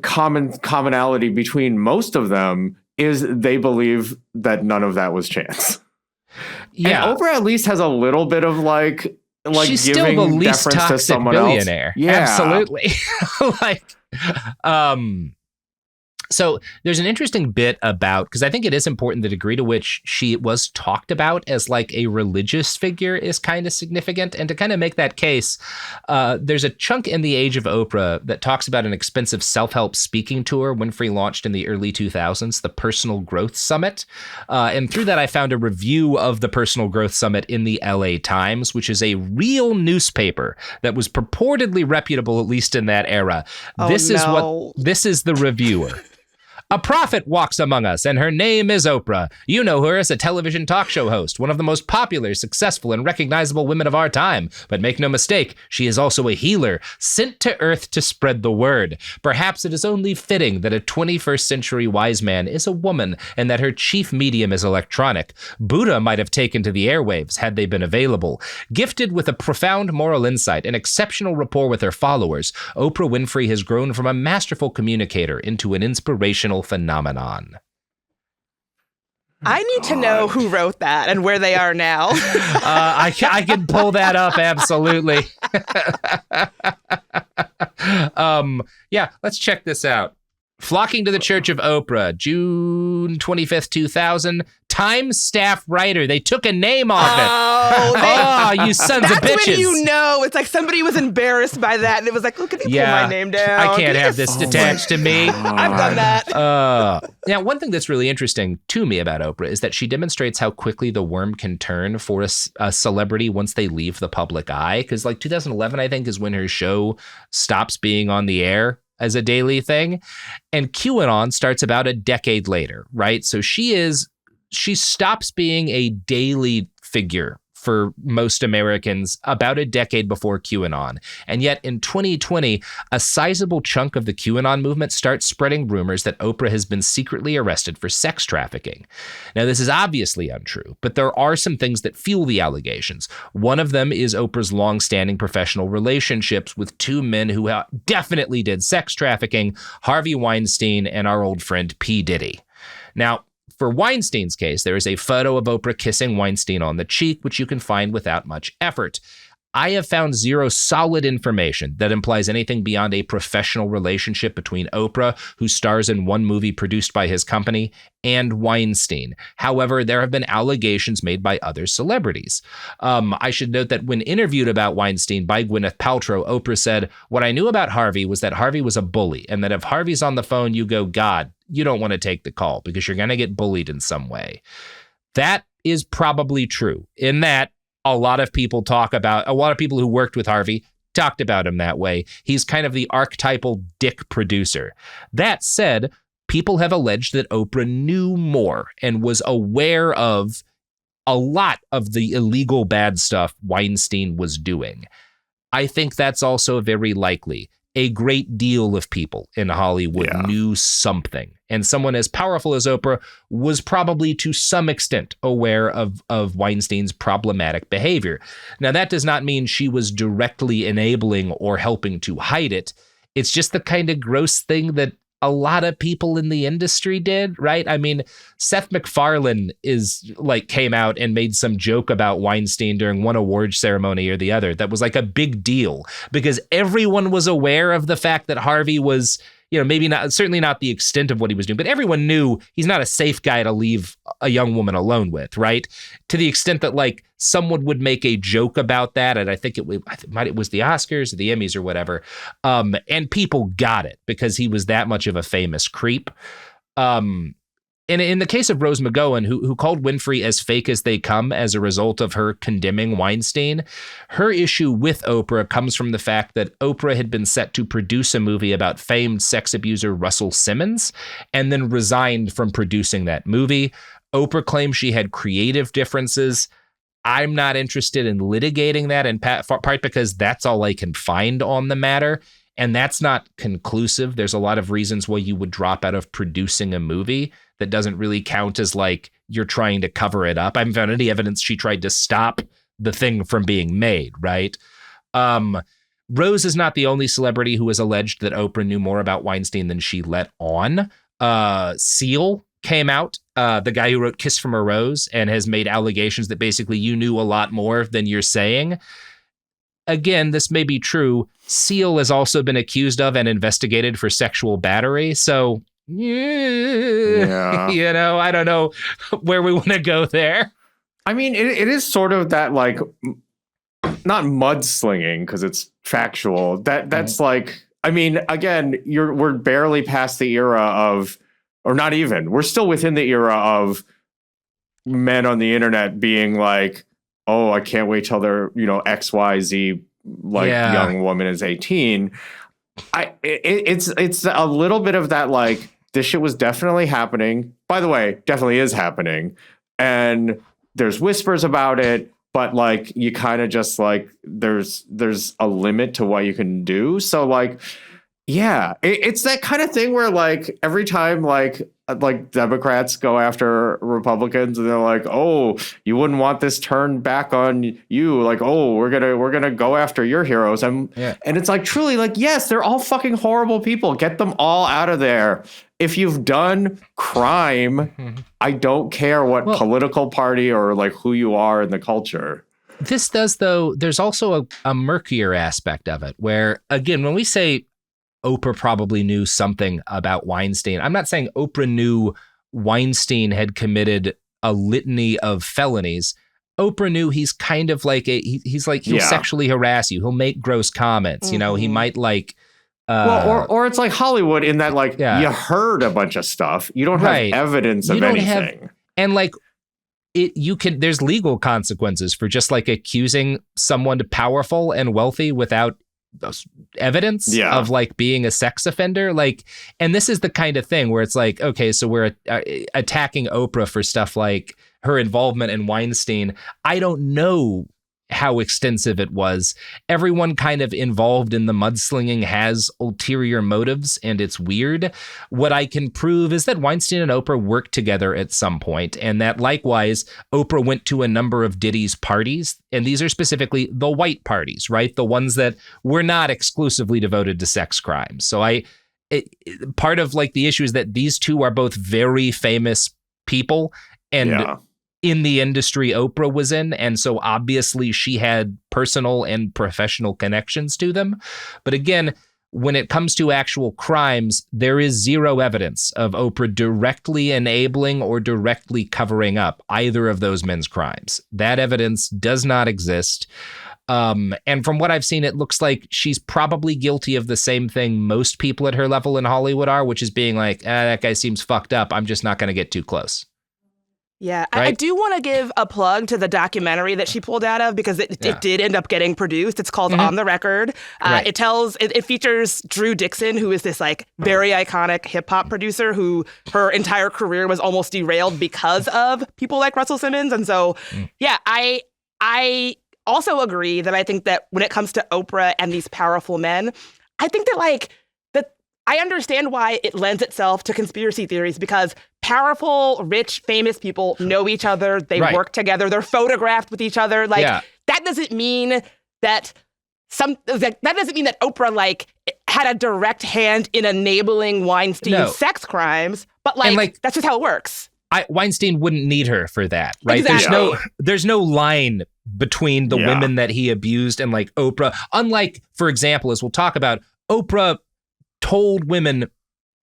commonality between most of them is they believe that none of that was chance. Yeah, and Oprah at least has a little bit of like she's giving still the least deference toxic to someone billionaire. else. Yeah, absolutely. So there's an interesting bit about, because I think it is important, the degree to which she was talked about as like a religious figure is kind of significant. And to kind of make that case, there's a chunk in The Age of Oprah that talks about an expensive self-help speaking tour Winfrey launched in the early 2000s, the Personal Growth Summit. And through that, I found a review of the Personal Growth Summit in the LA Times, which is a real newspaper that was purportedly reputable, at least in that era. This is the reviewer. A prophet walks among us, and her name is Oprah. You know her as a television talk show host, one of the most popular, successful, and recognizable women of our time. But make no mistake, she is also a healer, sent to Earth to spread the word. Perhaps it is only fitting that a 21st century wise man is a woman, and that her chief medium is electronic. Buddha might have taken to the airwaves had they been available. Gifted with a profound moral insight and exceptional rapport with her followers, Oprah Winfrey has grown from a masterful communicator into an inspirational phenomenon. I need to know who wrote that and where they are now. I can pull that up, absolutely. Yeah, let's check this out. Flocking to the Church of Oprah, June 25th, 2000. Time staff writer. They took a name off it. You sons of bitches. That's when you know. It's like somebody was embarrassed by that and it was like, look, can you pull my name down? I can't have this detached to me. I've done that. Now, one thing that's really interesting to me about Oprah is that she demonstrates how quickly the worm can turn for a celebrity once they leave the public eye. Because like 2011, I think, is when her show stops being on the air as a daily thing. And QAnon starts about a decade later, right? So she stops being a daily figure for most Americans about a decade before QAnon. And yet in 2020, a sizable chunk of the QAnon movement starts spreading rumors that Oprah has been secretly arrested for sex trafficking. Now, this is obviously untrue, but there are some things that fuel the allegations. One of them is Oprah's longstanding professional relationships with two men who definitely did sex trafficking, Harvey Weinstein and our old friend P. Diddy. Now, for Weinstein's case, there is a photo of Oprah kissing Weinstein on the cheek, which you can find without much effort. I have found zero solid information that implies anything beyond a professional relationship between Oprah, who stars in one movie produced by his company, and Weinstein. However, there have been allegations made by other celebrities. I should note that when interviewed about Weinstein by Gwyneth Paltrow, Oprah said, "What I knew about Harvey was that Harvey was a bully, and that if Harvey's on the phone, you go, God, you don't want to take the call because you're going to get bullied in some way." That is probably true, in that a lot of people who worked with Harvey talked about him that way. He's kind of the archetypal dick producer. That said, people have alleged that Oprah knew more and was aware of a lot of the illegal bad stuff Weinstein was doing. I think that's also very likely. A great deal of people in Hollywood knew something. And someone as powerful as Oprah was probably to some extent aware of Weinstein's problematic behavior. Now, that does not mean she was directly enabling or helping to hide it. It's just the kind of gross thing that a lot of people in the industry did, right? I mean, Seth MacFarlane came out and made some joke about Weinstein during one award ceremony or the other. That was like a big deal because everyone was aware of the fact that Harvey was, certainly not the extent of what he was doing, but everyone knew he's not a safe guy to leave a young woman alone with, right? To the extent that someone would make a joke about that, and I think it was the Oscars or the Emmys or whatever, and people got it because he was that much of a famous creep. And in the case of Rose McGowan, who called Winfrey as fake as they come as a result of her condemning Weinstein, her issue with Oprah comes from the fact that Oprah had been set to produce a movie about famed sex abuser Russell Simmons and then resigned from producing that movie. Oprah claims she had creative differences. I'm not interested in litigating that, in part because that's all I can find on the matter. And that's not conclusive. There's a lot of reasons why you would drop out of producing a movie that doesn't really count as like you're trying to cover it up. I haven't found any evidence she tried to stop the thing from being made, right? Rose is not the only celebrity who has alleged that Oprah knew more about Weinstein than she let on. Seal came out, the guy who wrote Kiss from a Rose, and has made allegations that basically you knew a lot more than you're saying. Again, this may be true. Seal has also been accused of and investigated for sexual battery. So, yeah. I don't know where we want to go there. I mean, it is sort of that, like, not mudslinging because it's factual. That's like, I mean, again, we're barely past the era of, or not even, we're still within the era of men on the internet being like, oh, I can't wait till they're, XYZ, young woman is 18. It's a little bit of that, like, this shit was definitely happening. By the way, definitely is happening. And there's whispers about it, but like, you kind of just like, there's a limit to what you can do. So like, yeah, it's that kind of thing where like every time like Democrats go after Republicans and they're like, oh, you wouldn't want this turned back on you. Like, oh, we're gonna go after your heroes. And it's like, truly, like, yes, they're all fucking horrible people. Get them all out of there. If you've done crime, I don't care what political party or like who you are in the culture. This does, though. There's also a murkier aspect of it where, again, when we say Oprah probably knew something about Weinstein, I'm not saying Oprah knew Weinstein had committed a litany of felonies. Oprah knew he's kind of like he'll sexually harass you. He'll make gross comments. Mm-hmm. He might like. Or it's like Hollywood in that like you heard a bunch of stuff. You don't have evidence of anything. And like there's legal consequences for just like accusing someone powerful and wealthy without evidence of like being a sex offender. Like, and this is the kind of thing where it's like, okay, so we're attacking Oprah for stuff like her involvement in Weinstein. I don't know how extensive it was. Everyone kind of involved in the mudslinging has ulterior motives, and it's weird. What I can prove is that Weinstein and Oprah worked together at some point, and that likewise, Oprah went to a number of Diddy's parties, and these are specifically the white parties, right? The ones that were not exclusively devoted to sex crimes. So part of like the issue is that these two are both very famous people, and in the industry Oprah was in, and so obviously she had personal and professional connections to them. But again, when it comes to actual crimes, there is zero evidence of Oprah directly enabling or directly covering up either of those men's crimes. That evidence does not exist. And from what I've seen, it looks like she's probably guilty of the same thing most people at her level in Hollywood are, which is being like, that guy seems fucked up. I'm just not going to get too close. Yeah, right? I do want to give a plug to the documentary that she pulled out of because it did end up getting produced. It's called On the Record. It features Drew Dixon, who is this like very iconic hip hop producer who her entire career was almost derailed because of people like Russell Simmons. And so, I also agree that I think that when it comes to Oprah and these powerful men, I think that I understand why it lends itself to conspiracy theories because powerful, rich, famous people know each other. They work together. They're photographed with each other. That doesn't mean that that doesn't mean that Oprah had a direct hand in enabling Weinstein's sex crimes. But that's just how it works. Weinstein wouldn't need her for that, right? Exactly. There's no line between the women that he abused and like Oprah. Unlike, for example, as we'll talk about, Oprah told women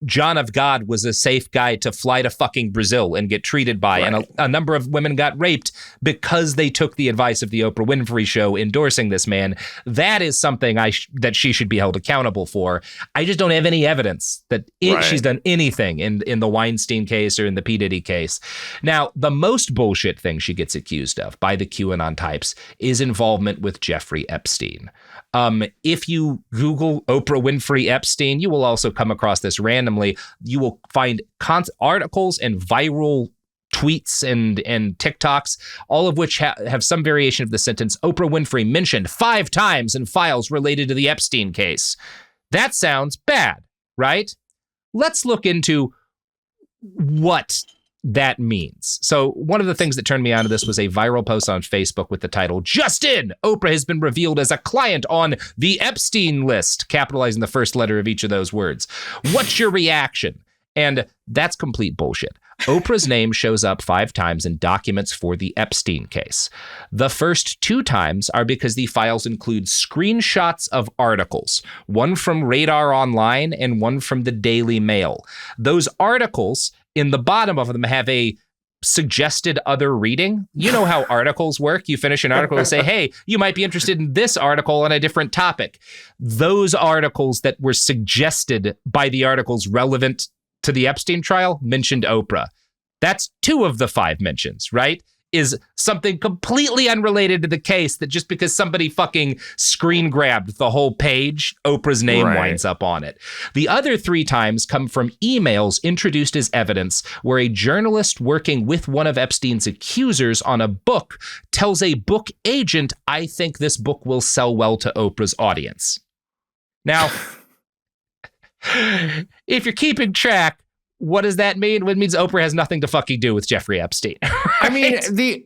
John of God was a safe guy to fly to fucking Brazil and get treated by. Right. And a number of women got raped because they took the advice of the Oprah Winfrey Show endorsing this man. That is something that she should be held accountable for. I just don't have any evidence that she's done anything in the Weinstein case or in the P. Diddy case. Now, the most bullshit thing she gets accused of by the QAnon types is involvement with Jeffrey Epstein. If you Google Oprah Winfrey Epstein, you will also come across this randomly. You will find articles and viral tweets and TikToks, all of which have some variation of the sentence, Oprah Winfrey mentioned 5 times in files related to the Epstein case. That sounds bad, right? Let's look into what that means. So one of the things that turned me on to this was a viral post on Facebook with the title, Just In! Oprah has been revealed as a client on the Epstein list, capitalizing the first letter of each of those words. What's your reaction? And that's complete bullshit. Oprah's name shows up 5 times in documents for the Epstein case. The first 2 times are because the files include screenshots of articles, one from Radar Online and one from the Daily Mail. Those articles, in the bottom of them, have a suggested other reading. You know how articles work. You finish an article and say, hey, you might be interested in this article on a different topic. Those articles that were suggested by the articles relevant to the Epstein trial mentioned Oprah. That's 2 of the 5 mentions, right? Is something completely unrelated to the case that just because somebody fucking screen grabbed the whole page, Oprah's name winds up on it. The other 3 times come from emails introduced as evidence where a journalist working with one of Epstein's accusers on a book tells a book agent, I think this book will sell well to Oprah's audience. Now, if you're keeping track, what does that mean? It means Oprah has nothing to fucking do with Jeffrey Epstein. Right? I mean,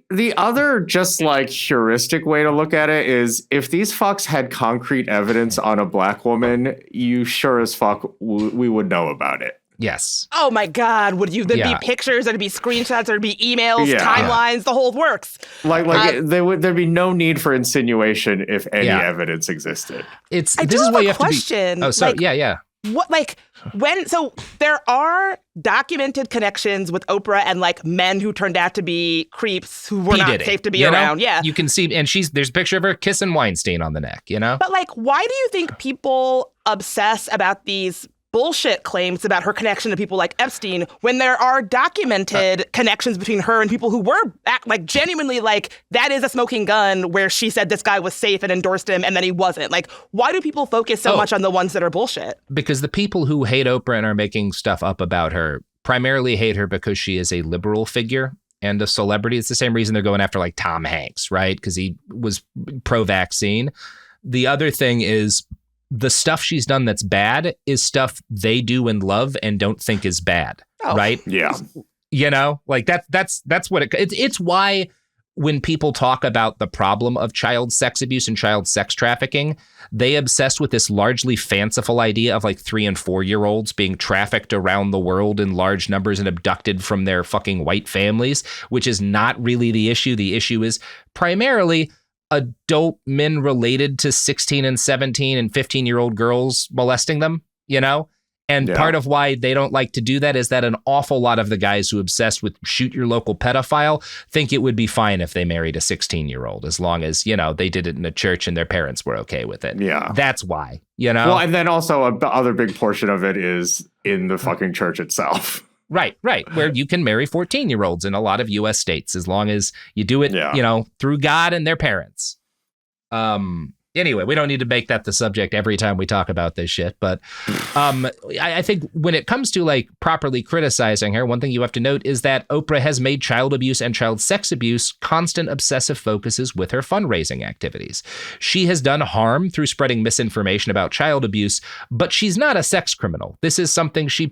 the other just like heuristic way to look at it is if these fucks had concrete evidence on a black woman, you sure as fuck we would know about it. Yes. Oh my God! There'd be pictures, there'd be screenshots, there'd be emails, timelines, the whole works. There'd be no need for insinuation if any evidence existed. This is why you have to be. Oh, so yeah. So there are documented connections with Oprah and like men who turned out to be creeps who were not safe to be around. Yeah. You can see, and there's a picture of her kissing Weinstein on the neck, you know? But like, why do you think people obsess about these bullshit claims about her connection to people like Epstein when there are documented connections between her and people who were genuinely like, that is a smoking gun where she said this guy was safe and endorsed him and then he wasn't. Like, why do people focus so much on the ones that are bullshit? Because the people who hate Oprah and are making stuff up about her primarily hate her because she is a liberal figure and a celebrity. It's the same reason they're going after like Tom Hanks, right? Because he was pro-vaccine. The other thing is, the stuff she's done that's bad is stuff they do and love and don't think is bad, right? Yeah. You know, like that's what it's why when people talk about the problem of child sex abuse and child sex trafficking, they obsess with this largely fanciful idea of like 3 and 4-year-olds being trafficked around the world in large numbers and abducted from their fucking white families, which is not really the issue. The issue is primarily adult men related to 16 and 17 and 15-year-old girls molesting them, you know? And part of why they don't like to do that is that an awful lot of the guys who obsessed with shoot your local pedophile think it would be fine if they married a 16-year-old, as long as, you know, they did it in a church and their parents were okay with it. Yeah. That's why, you know? Well, and then also the other big portion of it is in the fucking church itself. Right. Where you can marry 14-year-olds in a lot of U.S. states as long as you do it, you know, through God and their parents. Anyway, we don't need to make that the subject every time we talk about this shit. But I think when it comes to like properly criticizing her, one thing you have to note is that Oprah has made child abuse and child sex abuse constant obsessive focuses with her fundraising activities. She has done harm through spreading misinformation about child abuse, but she's not a sex criminal. This is something she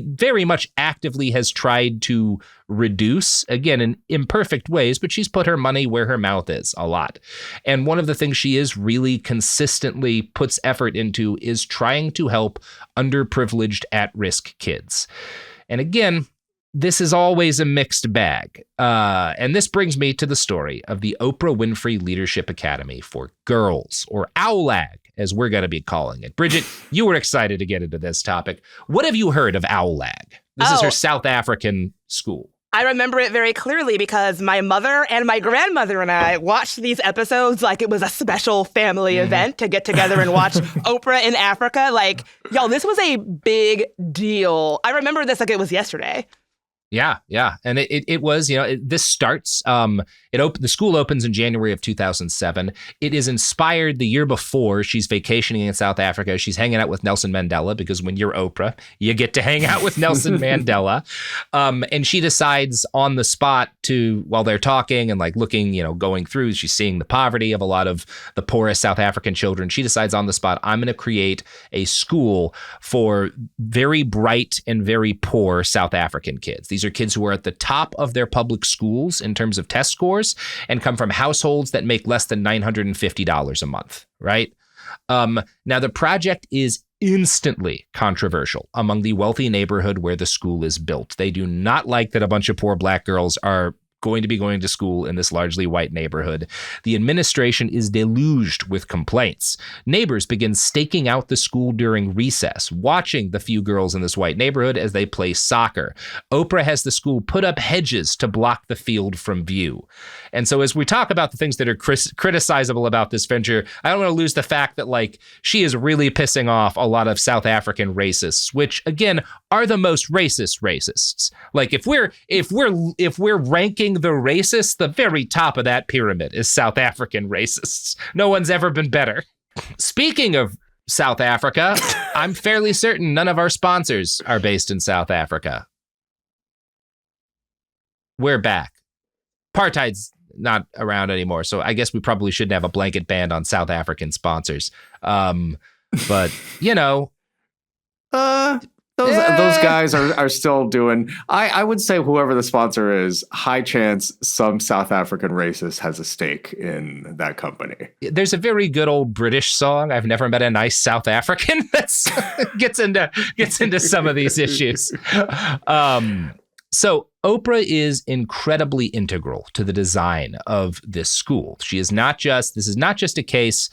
very much actively has tried to reduce, again, in imperfect ways, but she's put her money where her mouth is a lot. And one of the things she is really consistently puts effort into is trying to help underprivileged at-risk kids. And again, this is always a mixed bag. And this brings me to the story of the Oprah Winfrey Leadership Academy for Girls, or OWLAG, as we're going to be calling it. Bridget, you were excited to get into this topic. What have you heard of Owlag? This is her South African school. I remember it very clearly because my mother and my grandmother and I watched these episodes like it was a special family event to get together and watch Oprah in Africa. Like, yo, this was a big deal. I remember this like it was yesterday. Yeah. And it was, this starts, the school opens in January of 2007. It is inspired the year before. She's vacationing in South Africa. She's hanging out with Nelson Mandela because when you're Oprah, you get to hang out with Nelson Mandela. And she decides on the spot while they're talking and like looking, going through, she's seeing the poverty of a lot of the poorest South African children. She decides on the spot, I'm going to create a school for very bright and very poor South African kids. These are kids who are at the top of their public schools in terms of test scores and come from households that make less than $950 a month, right? Now, the project is instantly controversial among the wealthy neighborhood where the school is built. They do not like that a bunch of poor black girls are going to be going to school in this largely white neighborhood. The administration is deluged with complaints. Neighbors begin staking out the school during recess, watching the few girls in this white neighborhood as they play soccer. Oprah has the school put up hedges to block the field from view. And so as we talk about the things that are criticizable about this venture, I don't want to lose the fact that like she is really pissing off a lot of South African racists, which again are the most racist racists. Like if we're ranking the racists, the very top of that pyramid is South African racists. No one's ever been better. Speaking of South Africa, I'm fairly certain none of our sponsors are based in South Africa. We're back. Apartheid's not around anymore, so I guess we probably shouldn't have a blanket ban on South African sponsors. But, Those guys are still doing. I would say whoever the sponsor is, high chance some South African racist has a stake in that company. There's a very good old British song, I've never met a nice South African, that gets into some of these issues. So Oprah is incredibly integral to the design of this school. This is not just a case.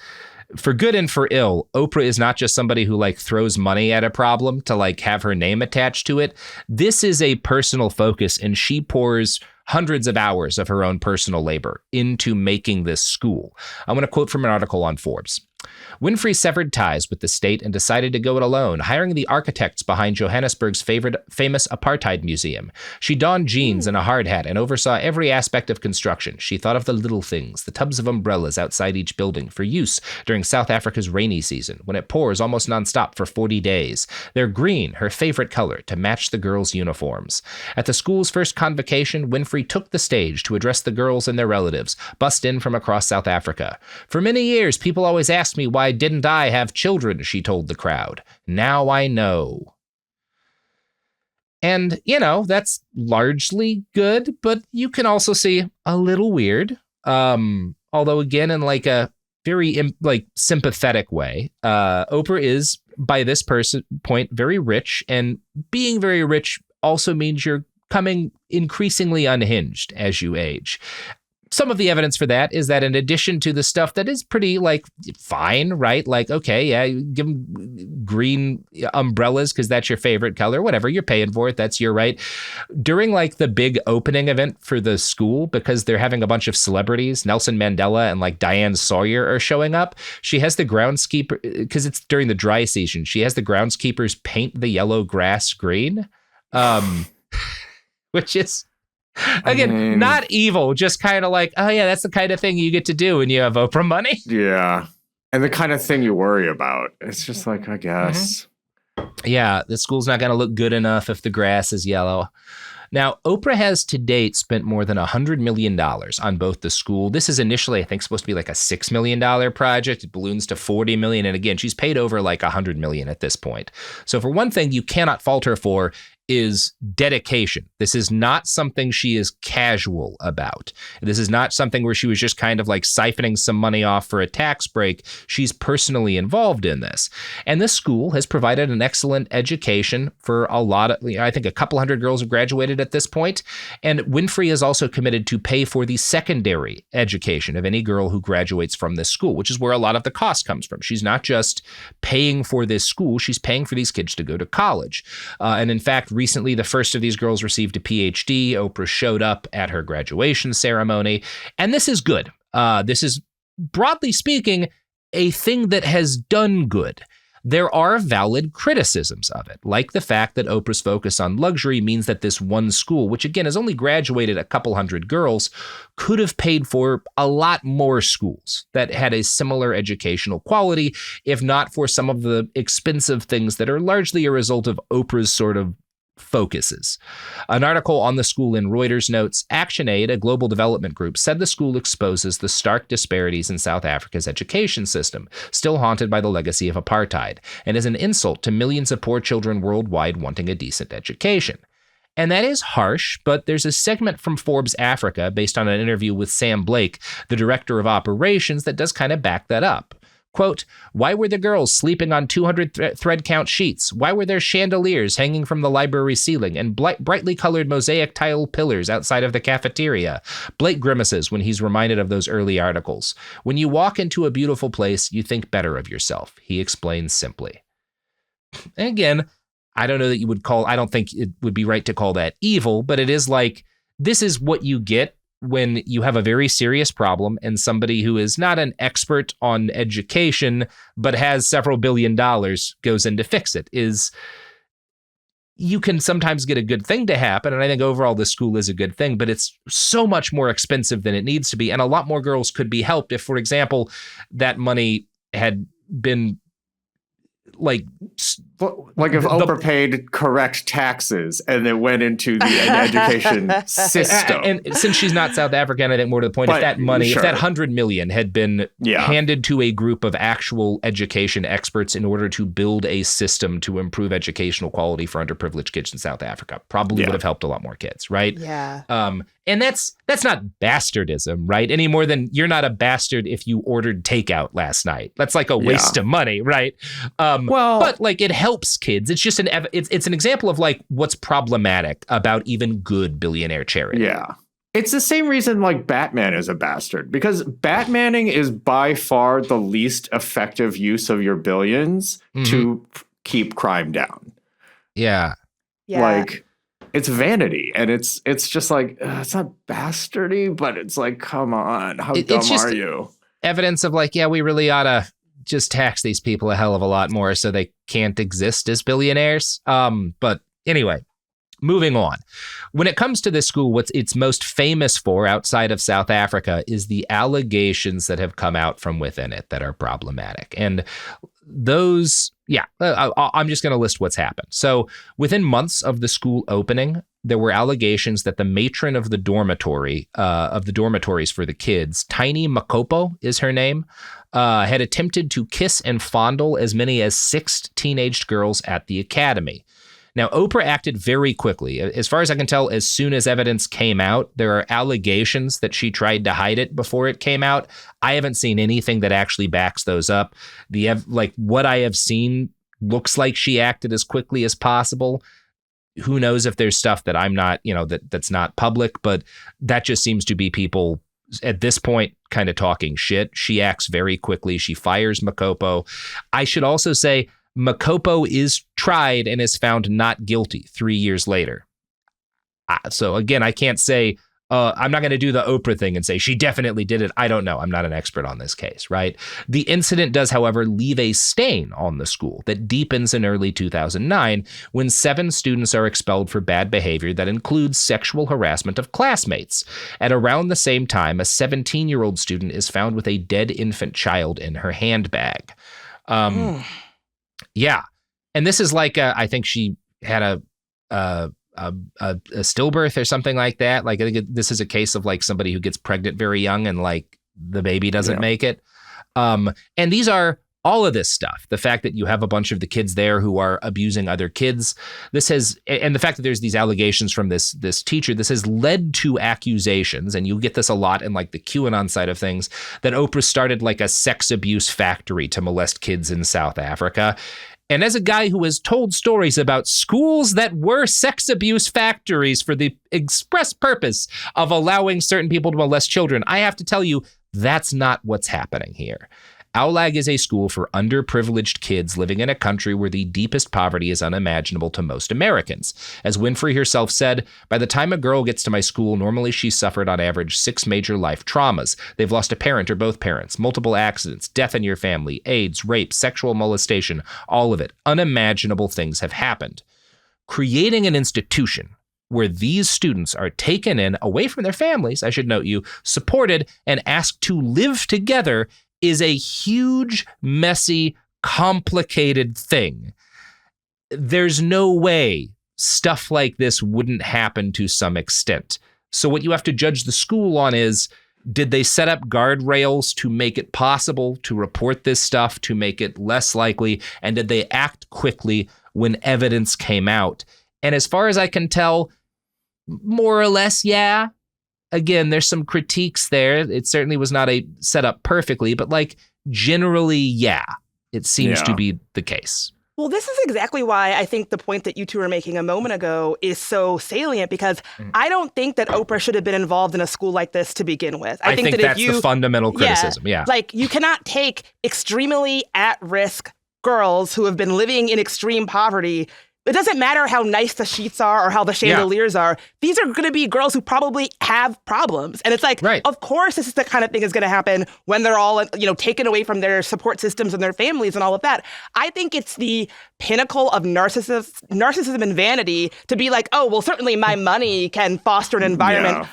For good and for ill, Oprah is not just somebody who like throws money at a problem to like have her name attached to it. This is a personal focus, and she pours hundreds of hours of her own personal labor into making this school. I want to quote from an article on Forbes. Winfrey severed ties with the state and decided to go it alone, hiring the architects behind Johannesburg's famous apartheid museum. She donned jeans and a hard hat and oversaw every aspect of construction. She thought of the little things, the tubs of umbrellas outside each building for use during South Africa's rainy season, when it pours almost nonstop for 40 days. They're green, her favorite color, to match the girls' uniforms. At the school's first convocation, Winfrey took the stage to address the girls and their relatives, bussed in from across South Africa. For many years, people always asked me why didn't I have children, she told the crowd. Now I know. And, that's largely good, but you can also see a little weird. Although, again, in like a very sympathetic way, Oprah is, by this point, very rich, and being very rich also means you're becoming increasingly unhinged as you age. Some of the evidence for that is that in addition to the stuff that is pretty fine, right? Like, okay, yeah, give them green umbrellas because that's your favorite color, whatever, you're paying for it. That's your right. During the big opening event for the school, because they're having a bunch of celebrities, Nelson Mandela and Diane Sawyer are showing up. She has the groundskeeper, because it's during the dry season, she has the groundskeepers paint the yellow grass green, which is... Again, not evil, just kind of oh yeah, that's the kind of thing you get to do when you have Oprah money. Yeah. And the kind of thing you worry about. It's just I guess. Yeah, the school's not going to look good enough if the grass is yellow. Now, Oprah has to date spent more than $100 million on both the school. This is initially, I think, supposed to be a $6 million project. It balloons to $40 million. And again, she's paid over $100 million at this point. So for one thing, you cannot fault her for is dedication. This is not something she is casual about. This is not something where she was just kind of like siphoning some money off for a tax break. She's personally involved in this. And this school has provided an excellent education for a lot of, I think a couple hundred girls have graduated at this point. And Winfrey is also committed to pay for the secondary education of any girl who graduates from this school, which is where a lot of the cost comes from. She's not just paying for this school, she's paying for these kids to go to college. And in fact, recently, the first of these girls received a PhD. Oprah showed up at her graduation ceremony. And this is good. This is, broadly speaking, a thing that has done good. There are valid criticisms of it, like the fact that Oprah's focus on luxury means that this one school, which again has only graduated a couple hundred girls, could have paid for a lot more schools that had a similar educational quality, if not for some of the expensive things that are largely a result of Oprah's sort of focuses. An article on the school in Reuters notes, ActionAid, a global development group, said the school exposes the stark disparities in South Africa's education system, still haunted by the legacy of apartheid, and is an insult to millions of poor children worldwide wanting a decent education. And that is harsh, but there's a segment from Forbes Africa based on an interview with Sam Blake, the director of operations, that does kind of back that up. Quote, why were the girls sleeping on 200 thread count sheets? Why were there chandeliers hanging from the library ceiling and brightly colored mosaic tile pillars outside of the cafeteria? Blake grimaces when he's reminded of those early articles. When you walk into a beautiful place, you think better of yourself, he explains simply. And again, I don't know that you would call, I don't think it would be right to call that evil, but it is like, this is what you get when you have a very serious problem and somebody who is not an expert on education, but has several $1 billion goes in to fix it, is you can sometimes get a good thing to happen. And I think overall this school is a good thing, but it's so much more expensive than it needs to be. And a lot more girls could be helped if, for example, that money had been like if Oprah paid correct taxes and then went into the education system. And since she's not South African, I think more to the point, if that money, if that $100 million had been handed to a group of actual education experts in order to build a system to improve educational quality for underprivileged kids in South Africa, probably would have helped a lot more kids, right? Yeah. And that's not bastardism, right? Any more than you're not a bastard if you ordered takeout last night. That's like a waste of money, right? But like it helps kids. It's just it's an example of like what's problematic about even good billionaire charity. Yeah. It's the same reason like Batman is a bastard, because Batmaning is by far the least effective use of your billions to keep crime down. Yeah. Like, it's vanity, and it's just like, it's not bastardy, but it's like, come on, how dumb are you? Evidence of like, yeah, we really ought to just tax these people a hell of a lot more so they can't exist as billionaires. But anyway, moving on. When it comes to this school, what it's most famous for outside of South Africa is the allegations that have come out from within it that are problematic. And those, I'm just going to list what's happened. So within months of the school opening, there were allegations that the matron of the dormitories for the kids, Tiny Makopo is her name, had attempted to kiss and fondle as many as 6 teenaged girls at the academy. Now, Oprah acted very quickly. As far as I can tell, as soon as evidence came out, there are allegations that she tried to hide it before it came out. I haven't seen anything that actually backs those up. What I have seen looks like she acted as quickly as possible. Who knows if there's stuff that I'm not, that's not public, but that just seems to be people at this point kind of talking shit. She acts very quickly. She fires Makopo. I should also say, Makopo is tried and is found not guilty 3 years later. So again, I can't say, I'm not going to do the Oprah thing and say she definitely did it. I don't know. I'm not an expert on this case, right? The incident does, however, leave a stain on the school that deepens in early 2009 when 7 students are expelled for bad behavior that includes sexual harassment of classmates. At around the same time, a 17-year-old student is found with a dead infant child in her handbag. Yeah. And this is like, I think she had a stillbirth or something like that. Like, I think this is a case of like somebody who gets pregnant very young and like the baby doesn't make it. And these are all of this stuff, the fact that you have a bunch of the kids there who are abusing other kids, and the fact that there's these allegations from this teacher, this has led to accusations, and you get this a lot in like the QAnon side of things, that Oprah started like a sex abuse factory to molest kids in South Africa. And as a guy who has told stories about schools that were sex abuse factories for the express purpose of allowing certain people to molest children, I have to tell you, that's not what's happening here. Aulag is a school for underprivileged kids living in a country where the deepest poverty is unimaginable to most Americans. As Winfrey herself said, by the time a girl gets to my school, normally she's suffered on average 6 major life traumas. They've lost a parent or both parents, multiple accidents, death in your family, AIDS, rape, sexual molestation, all of it. Unimaginable things have happened. Creating an institution where these students are taken in, away from their families, I should note you, supported and asked to live together is a huge, messy, complicated thing. There's no way stuff like this wouldn't happen to some extent. So what you have to judge the school on is, did they set up guardrails to make it possible to report this stuff, to make it less likely? And did they act quickly when evidence came out? And as far as I can tell, more or less, yeah. Again, there's some critiques there. It certainly was not set up perfectly, but like generally, yeah, it seems to be the case. Well, this is exactly why I think the point that you two were making a moment ago is so salient, because I don't think that Oprah should have been involved in a school like this to begin with. I think that that's the fundamental criticism, yeah. Like, you cannot take extremely at-risk girls who have been living in extreme poverty. It doesn't matter how nice the sheets are or how the chandeliers are. These are going to be girls who probably have problems. And it's like, of course, this is the kind of thing is going to happen when they're all, taken away from their support systems and their families and all of that. I think it's the pinnacle of narcissism and vanity to be like, oh, well, certainly my money can foster an environment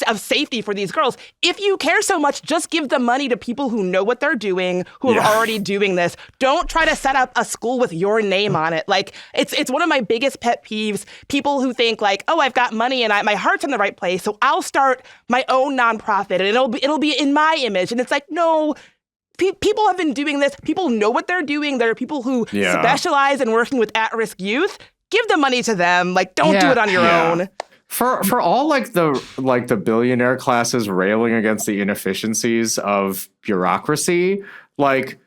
of safety for these girls. If you care so much, just give the money to people who know what they're doing, who are already doing this. Don't try to set up a school with your name on it. Like, it's one of my biggest pet peeves, people who think like, oh, I've got money and my heart's in the right place, so I'll start my own nonprofit and it'll be in my image. And it's like, no, people have been doing this. People know what they're doing. There are people who specialize in working with at-risk youth. Give the money to them. Like, don't do it on your own. For all the billionaire classes railing against the inefficiencies of bureaucracy, like,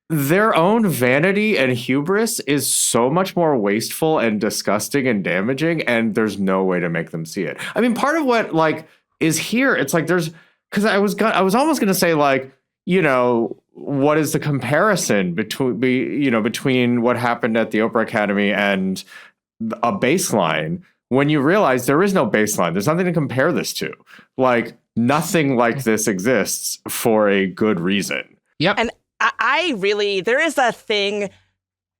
their own vanity and hubris is so much more wasteful and disgusting and damaging, and there's no way to make them see it. I mean, part of what is here, it's like because I was almost going to say what is the comparison between what happened at the Oprah Academy and a baseline, when you realize there is no baseline. There's nothing to compare this to. Like, nothing like this exists for a good reason. Yep. And there is a thing,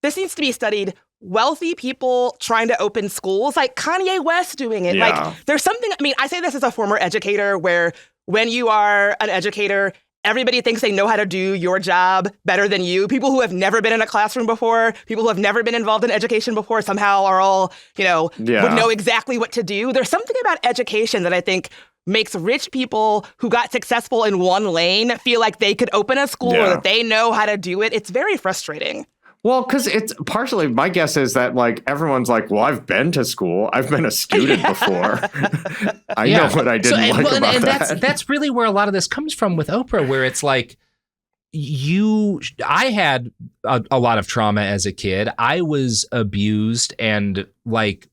this needs to be studied, wealthy people trying to open schools, like Kanye West doing it. Yeah. Like, there's something, I say this as a former educator, where when you are an educator, everybody thinks they know how to do your job better than you. People who have never been in a classroom before, people who have never been involved in education before, somehow are all, would know exactly what to do. There's something about education that I think makes rich people who got successful in one lane feel like they could open a school or that they know how to do it. It's very frustrating. Well, because it's partially, my guess is that everyone's like, well, I've been to school. I've been a student before. I know what I didn't about that. That's really where a lot of this comes from with Oprah, where it's like, I had a lot of trauma as a kid. I was abused and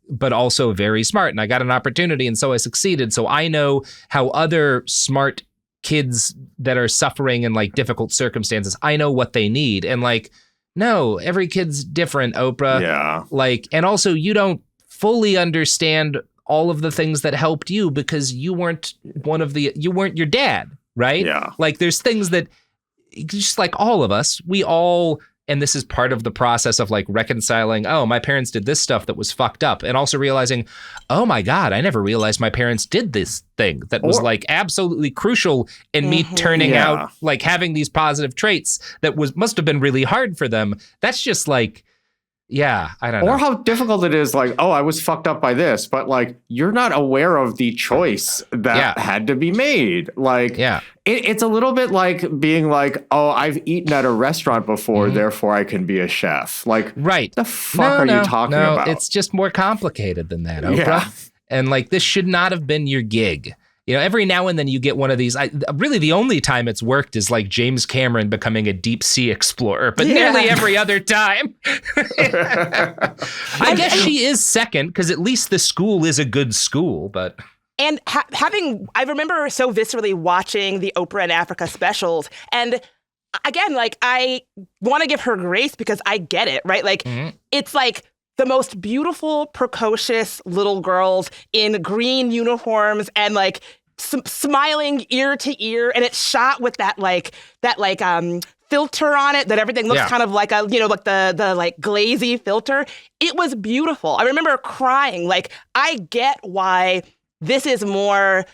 but also very smart, and I got an opportunity, and so I succeeded. So I know how other smart kids that are suffering in difficult circumstances, I know what they need. And no, every kid's different, Oprah. Yeah. And also you don't fully understand all of the things that helped you because you weren't your dad, right? Yeah. There's things that, just like all of us, and this is part of the process of reconciling, oh, my parents did this stuff that was fucked up. And also realizing, oh my God, I never realized my parents did this thing that was absolutely crucial in me turning out, having these positive traits that must have been really hard for them. That's just Yeah, I don't know. Or how difficult it is, like, oh, I was fucked up by this, but like you're not aware of the choice that had to be made. Like, it's a little bit like being like, oh, I've eaten at a restaurant before, therefore I can be a chef. Like, the fuck are you talking about? It's just more complicated than that, Oprah. Yeah. And like, this should not have been your gig. You know, every now and then you get one of these. Really, the only time it's worked is like James Cameron becoming a deep sea explorer, but nearly every other time. I guess she is second because at least the school is a good school, but. And I remember so viscerally watching the Oprah in Africa specials. And again, like, I want to give her grace because I get it, right? Like, it's like the most beautiful, precocious little girls in green uniforms and like smiling ear to ear. And it's shot with that filter on it that everything looks kind of like a, like the like glazy filter. It was beautiful. I remember crying. Like, I get why this is more,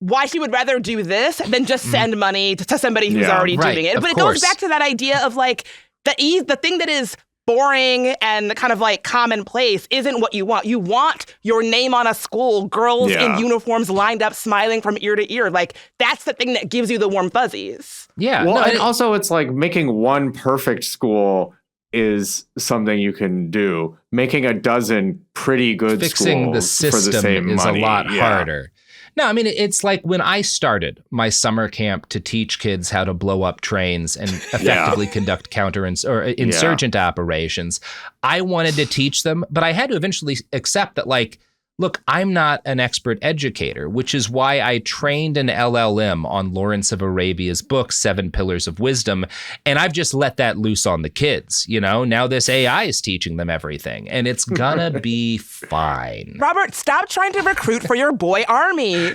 why she would rather do this than just send money to somebody who's already doing it. But it goes back to that idea of like the thing that is boring and kind of like commonplace isn't what you want. You want your name on a school, girls in uniforms lined up, smiling from ear to ear. Like, that's the thing that gives you the warm fuzzies. Yeah. Well, and also it's like making one perfect school is something you can do. Making a dozen pretty good fixing the schools for the system same is money. A lot harder. No, I mean, it's like when I started my summer camp to teach kids how to blow up trains and effectively conduct insurgent operations, I wanted to teach them, but I had to eventually accept that, like, look, I'm not an expert educator, which is why I trained an LLM on Lawrence of Arabia's book, 7 Pillars of Wisdom, and I've just let that loose on the kids. You know, now this AI is teaching them everything, and it's gonna be fine. Robert, stop trying to recruit for your boy army.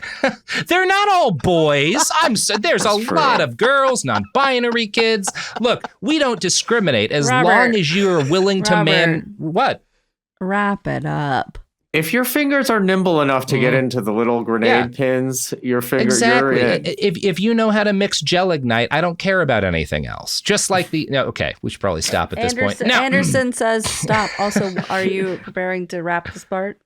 They're not all boys. There's a lot of girls, non-binary kids. Look, we don't discriminate as long as you are willing to What? Wrap it up. If your fingers are nimble enough to get into the little grenade pins, your fingers, you're in. If you know how to mix Gelignite, I don't care about anything else. Just like we should probably stop at this point. Now, Anderson says stop. Also, are you preparing to wrap this part?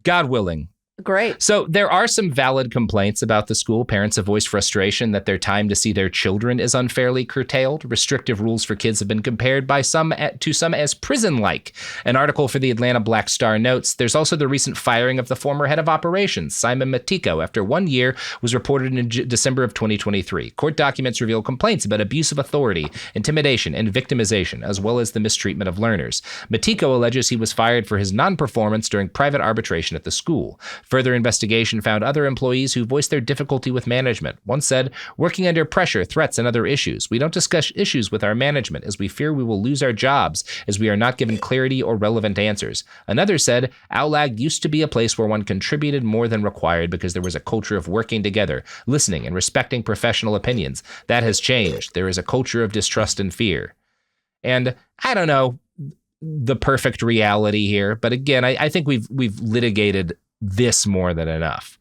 God willing. Great. So there are some valid complaints about the school. Parents have voiced frustration that their time to see their children is unfairly curtailed. Restrictive rules for kids have been compared by some as prison-like. An article for the Atlanta Black Star notes there's also the recent firing of the former head of operations, Simon Matico, after 1 year, was reported in December of 2023. Court documents reveal complaints about abuse of authority, intimidation, and victimization, as well as the mistreatment of learners. Matico alleges he was fired for his non-performance during private arbitration at the school. Further investigation found other employees who voiced their difficulty with management. One said, working under pressure, threats, and other issues. We don't discuss issues with our management as we fear we will lose our jobs as we are not given clarity or relevant answers. Another said, Aulag used to be a place where one contributed more than required because there was a culture of working together, listening, and respecting professional opinions. That has changed. There is a culture of distrust and fear. And I don't know the perfect reality here, but again, I think we've litigated this more than enough.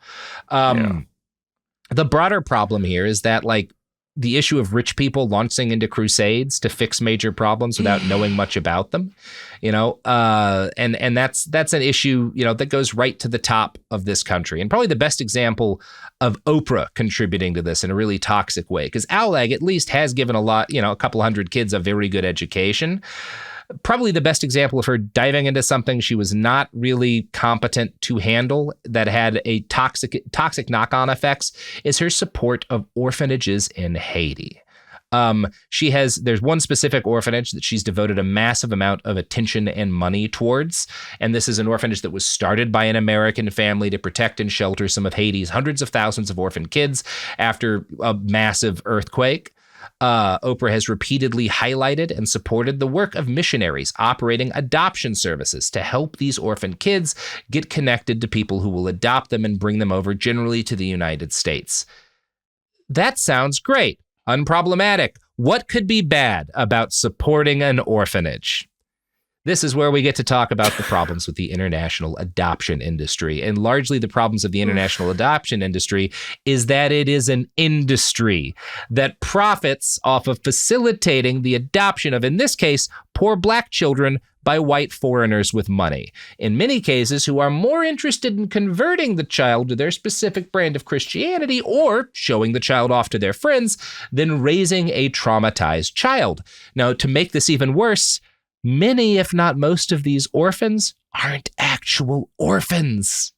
The broader problem here is that, like, the issue of rich people launching into crusades to fix major problems without knowing much about them, and that's an issue, that goes right to the top of this country. And probably the best example of Oprah contributing to this in a really toxic way, because Aulag at least has given a couple hundred kids a very good education. Probably the best example of her diving into something she was not really competent to handle that had a toxic knock-on effects is her support of orphanages in Haiti. There's one specific orphanage that she's devoted a massive amount of attention and money towards. And this is an orphanage that was started by an American family to protect and shelter some of Haiti's hundreds of thousands of orphan kids after a massive earthquake. Oprah has repeatedly highlighted and supported the work of missionaries operating adoption services to help these orphan kids get connected to people who will adopt them and bring them over, generally to the United States. That sounds great. Unproblematic. What could be bad about supporting an orphanage? This is where we get to talk about the problems with the international adoption industry. And largely the problems of the international adoption industry is that it is an industry that profits off of facilitating the adoption of, in this case, poor Black children by white foreigners with money, in many cases who are more interested in converting the child to their specific brand of Christianity or showing the child off to their friends than raising a traumatized child. Now, to make this even worse, many, if not most of these orphans aren't actual orphans.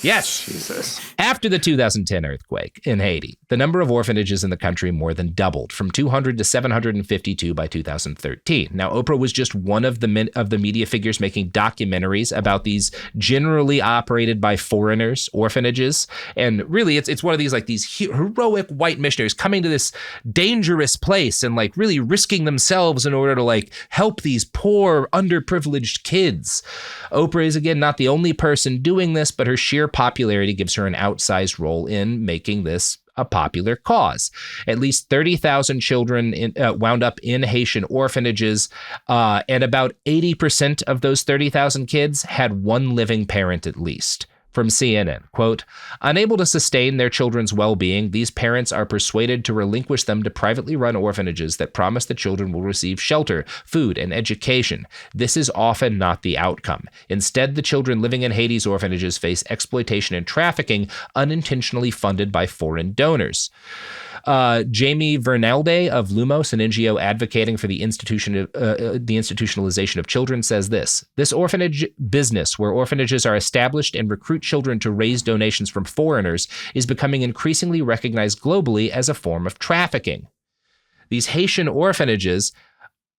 Yes. Jesus. After the 2010 earthquake in Haiti, the number of orphanages in the country more than doubled, from 200 to 752 by 2013. Now, Oprah was just one of the media figures making documentaries about these generally operated by foreigners orphanages. And really, it's one of these heroic white missionaries coming to this dangerous place and like really risking themselves in order to like help these poor, underprivileged kids. Oprah is, again, not the only person doing this, but her sheer popularity gives her an outsized role in making this a popular cause. At least 30,000 children wound up in Haitian orphanages, and about 80% of those 30,000 kids had one living parent at least. From CNN, quote, unable to sustain their children's well-being, these parents are persuaded to relinquish them to privately run orphanages that promise the children will receive shelter, food, and education. This is often not the outcome. Instead, the children living in Haiti's orphanages face exploitation and trafficking unintentionally funded by foreign donors. Jamie Vernalde of Lumos, an NGO advocating for the institutionalization of children, says this orphanage business, where orphanages are established and recruit children to raise donations from foreigners, is becoming increasingly recognized globally as a form of trafficking. These Haitian orphanages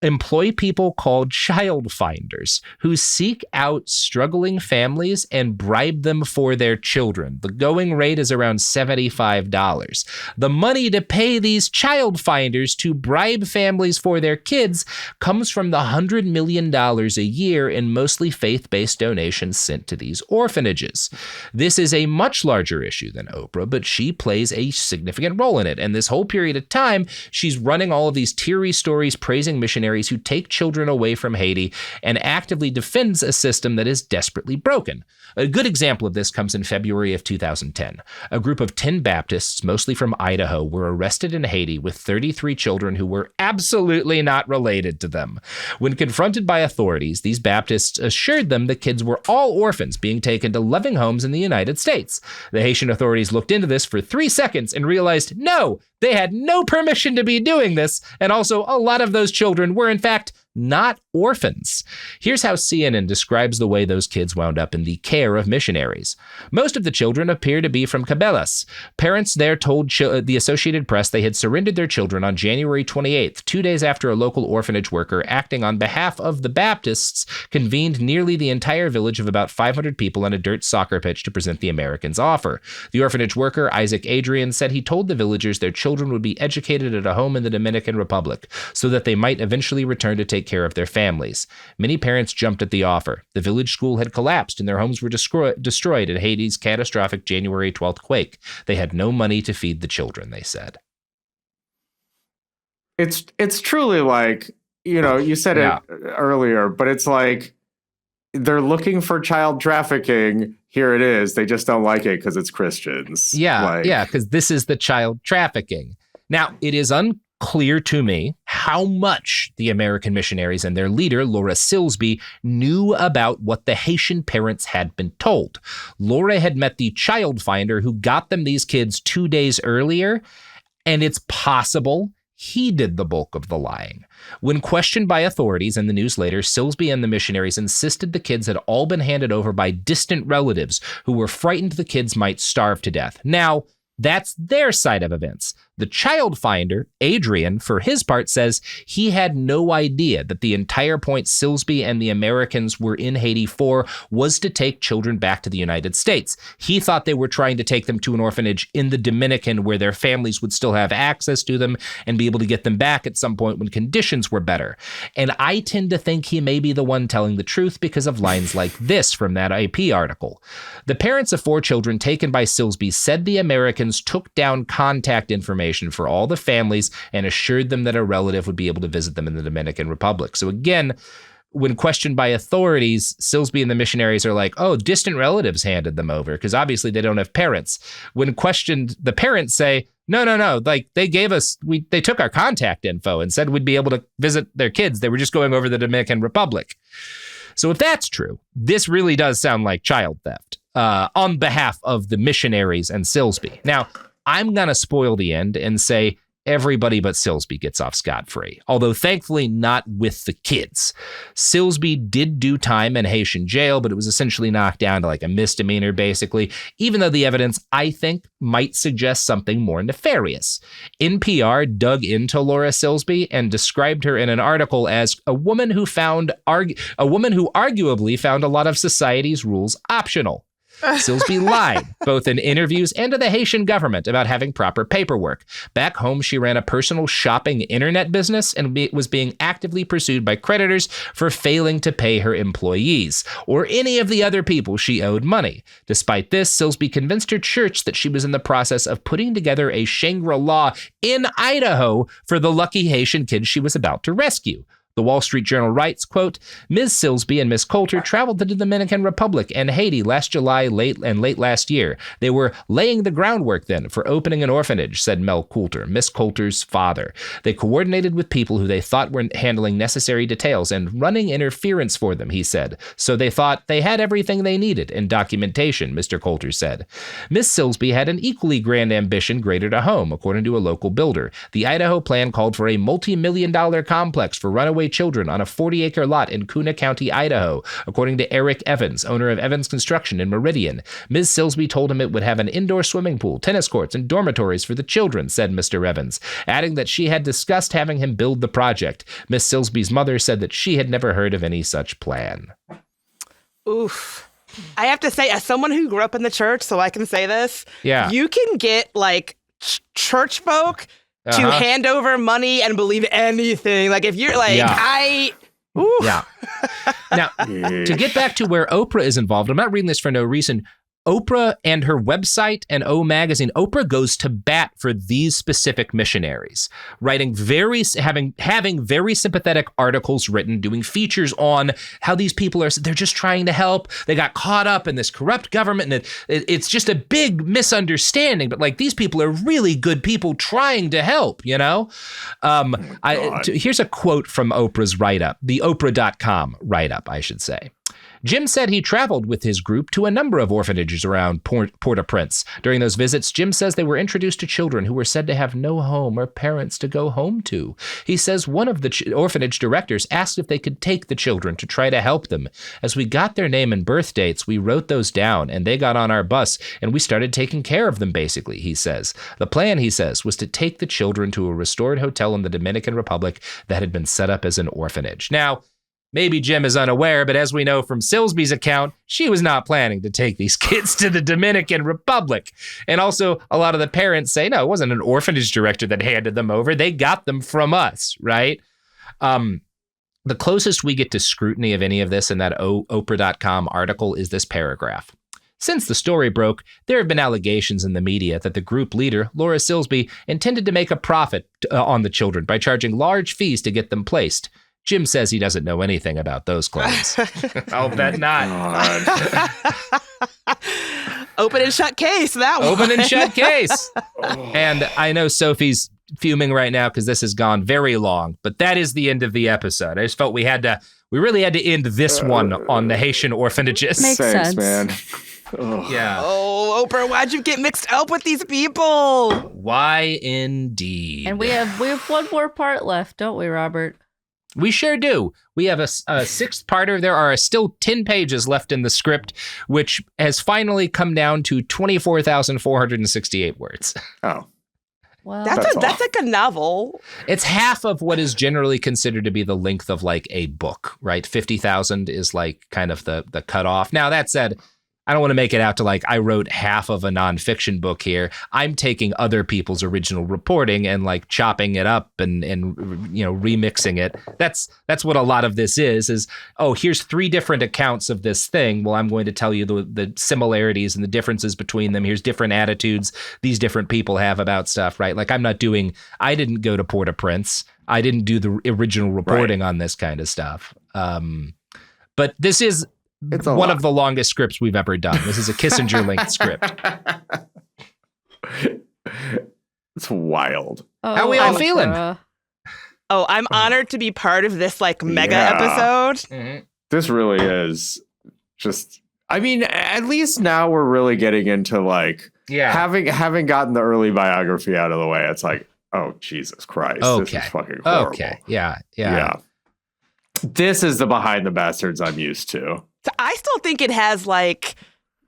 employ people called child finders who seek out struggling families and bribe them for their children. The going rate is around $75. The money to pay these child finders to bribe families for their kids comes from the $100 million a year in mostly faith-based donations sent to these orphanages. This is a much larger issue than Oprah, but she plays a significant role in it. And this whole period of time, she's running all of these teary stories praising missionaries who take children away from Haiti and actively defends a system that is desperately broken. A good example of this comes in February of 2010. A group of 10 Baptists, mostly from Idaho, were arrested in Haiti with 33 children who were absolutely not related to them. When confronted by authorities, these Baptists assured them the kids were all orphans being taken to loving homes in the United States. The Haitian authorities looked into this for 3 seconds and realized, no, they had no permission to be doing this, and also a lot of those children were in fact not orphans. Here's how CNN describes the way those kids wound up in the care of missionaries. Most of the children appear to be from Cabela's. Parents there told the Associated Press they had surrendered their children on January 28th, 2 days after a local orphanage worker acting on behalf of the Baptists convened nearly the entire village of about 500 people on a dirt soccer pitch to present the Americans' offer. The orphanage worker, Isaac Adrian, said he told the villagers their children would be educated at a home in the Dominican Republic so that they might eventually return to take care of their families. Many parents jumped at the offer. The village school had collapsed and their homes were destroyed in Haiti's catastrophic January 12th quake. They had no money to feed the children, they said. It's truly like, you said it earlier, but it's like they're looking for child trafficking. Here it is. They just don't like it because it's Christians. Yeah, because this is the child trafficking. Now, it is unclear to me how much the American missionaries and their leader, Laura Silsby, knew about what the Haitian parents had been told. Laura had met the child finder who got them these kids 2 days earlier, and it's possible he did the bulk of the lying. When questioned by authorities in the news later, Silsby and the missionaries insisted the kids had all been handed over by distant relatives who were frightened the kids might starve to death. Now, that's their side of events. The child finder, Adrian, for his part, says he had no idea that the entire point Silsby and the Americans were in Haiti for was to take children back to the United States. He thought they were trying to take them to an orphanage in the Dominican where their families would still have access to them and be able to get them back at some point when conditions were better. And I tend to think he may be the one telling the truth because of lines like this from that AP article. The parents of 4 children taken by Silsby said the Americans took down contact information for all the families and assured them that a relative would be able to visit them in the Dominican Republic. So again, when questioned by authorities, Silsby and the missionaries are like, oh, distant relatives handed them over because obviously they don't have parents. When questioned, the parents say, No. Like they took our contact info and said we'd be able to visit their kids. They were just going over the Dominican Republic. So if that's true, this really does sound like child theft on behalf of the missionaries and Silsby. Now, I'm going to spoil the end and say everybody but Silsby gets off scot-free, although thankfully not with the kids. Silsby did do time in Haitian jail, but it was essentially knocked down to like a misdemeanor, basically, even though the evidence, I think, might suggest something more nefarious. NPR dug into Laura Silsby and described her in an article as a woman who arguably found a lot of society's rules optional. Silsby lied, both in interviews and to the Haitian government, about having proper paperwork. Back home, she ran a personal shopping internet business and was being actively pursued by creditors for failing to pay her employees or any of the other people she owed money. Despite this, Silsby convinced her church that she was in the process of putting together a Shangri-La in Idaho for the lucky Haitian kids she was about to rescue. The Wall Street Journal writes, quote, Ms. Silsby and Ms. Coulter traveled to the Dominican Republic and Haiti last July late last year. They were laying the groundwork then for opening an orphanage, said Mel Coulter, Miss Coulter's father. They coordinated with people who they thought were handling necessary details and running interference for them, he said. So they thought they had everything they needed in documentation, Mr. Coulter said. Miss Silsby had an equally grand ambition greater to home, according to a local builder. The Idaho plan called for a multi-million-dollar complex for runaway children on a 40-acre lot in Kuna County, Idaho, according to Eric Evans, owner of Evans Construction in Meridian. Ms. Silsby told him it would have an indoor swimming pool, tennis courts, and dormitories for the children, said Mr. Evans, adding that she had discussed having him build the project. Ms. Silsby's mother said that she had never heard of any such plan. Oof. I have to say, as someone who grew up in the church, so I can say this, you can get like church folk to hand over money and believe anything. Like if you're like, Yeah. Now, to get back to where Oprah is involved, I'm not reading this for no reason. Oprah and her website and O Magazine, Oprah goes to bat for these specific missionaries, having very sympathetic articles written, doing features on how these people they're just trying to help. They got caught up in this corrupt government, and it's just a big misunderstanding. But like these people are really good people trying to help, you know? Here's a quote from Oprah's write-up, the Oprah.com write-up, I should say. Jim said he traveled with his group to a number of orphanages around Port-au-Prince. During those visits, Jim says they were introduced to children who were said to have no home or parents to go home to. He says one of the orphanage directors asked if they could take the children to try to help them. As we got their name and birth dates, we wrote those down, and they got on our bus, and we started taking care of them, basically, he says. The plan, he says, was to take the children to a restored hotel in the Dominican Republic that had been set up as an orphanage. Now, maybe Jim is unaware, but as we know from Silsby's account, she was not planning to take these kids to the Dominican Republic. And also, a lot of the parents say, no, it wasn't an orphanage director that handed them over. They got them from us, right? The closest we get to scrutiny of any of this in that Oprah.com article is this paragraph. Since the story broke, there have been allegations in the media that the group leader, Laura Silsby, intended to make a profit on the children by charging large fees to get them placed. Jim says he doesn't know anything about those claims. I'll bet not. Open and shut case, that one. Open and shut case. And I know Sophie's fuming right now because this has gone very long, but that is the end of the episode. I just felt we really had to end this one on the Haitian orphanages. Makes sense, man. Yeah. Oh, Oprah, why'd you get mixed up with these people? Why indeed? And we have one more part left, don't we, Robert? We sure do. We have a sixth parter. There are still 10 pages left in the script, which has finally come down to 24,468 words. Oh. Well, that's like a novel. It's half of what is generally considered to be the length of like a book, right? 50,000 is like kind of the cutoff. Now, that said, I don't want to make it out to like I wrote half of a nonfiction book here. I'm taking other people's original reporting and like chopping it up and remixing it. That's what a lot of this is, oh, here's 3 different accounts of this thing. Well, I'm going to tell you the similarities and the differences between them. Here's different attitudes these different people have about stuff, right? Like I didn't go to Port-au-Prince. I didn't do the original reporting on this kind of stuff. But this is one of the longest scripts we've ever done. This is a Kissinger-length script. It's wild. How we all feeling? Oh, I'm honored to be part of this like mega episode. Mm-hmm. This really is just, I mean, at least now we're really getting into like having gotten the early biography out of the way. It's like, oh, Jesus Christ. Okay. This is fucking horrible. Okay. Yeah. This is the Behind the Bastards I'm used to. So I still think it has like,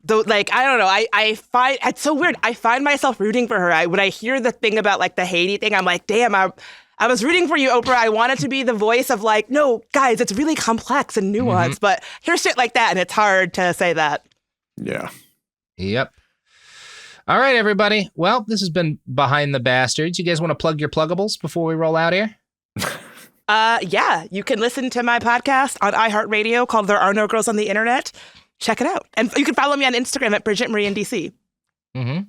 I don't know. I find it's so weird. I find myself rooting for her. When I hear the thing about like the Haiti thing, I'm like, damn, I was rooting for you, Oprah. I wanted to be the voice of like, no, guys, it's really complex and nuanced, but here's shit like that, and it's hard to say that. Yeah. Yep. All right, everybody. Well, this has been Behind the Bastards. You guys want to plug your pluggables before we roll out here? Yeah, you can listen to my podcast on iHeartRadio called There Are No Girls on the Internet. Check it out. And you can follow me on Instagram at Bridget Marie in DC. Mm-hmm.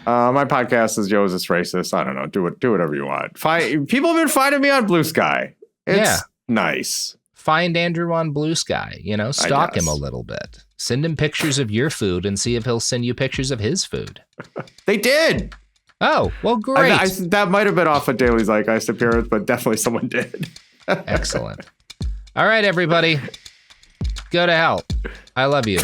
My podcast is Joe's It's Racist. I don't know. Do whatever you want. People have been finding me on Blue Sky. It's nice. Find Andrew on Blue Sky. Stalk him a little bit. Send him pictures of your food and see if he'll send you pictures of his food. They did. Oh, well, great. That might have been off a Daily Zeitgeist appearance, but definitely someone did. Excellent. All right, everybody. Go to hell. I love you.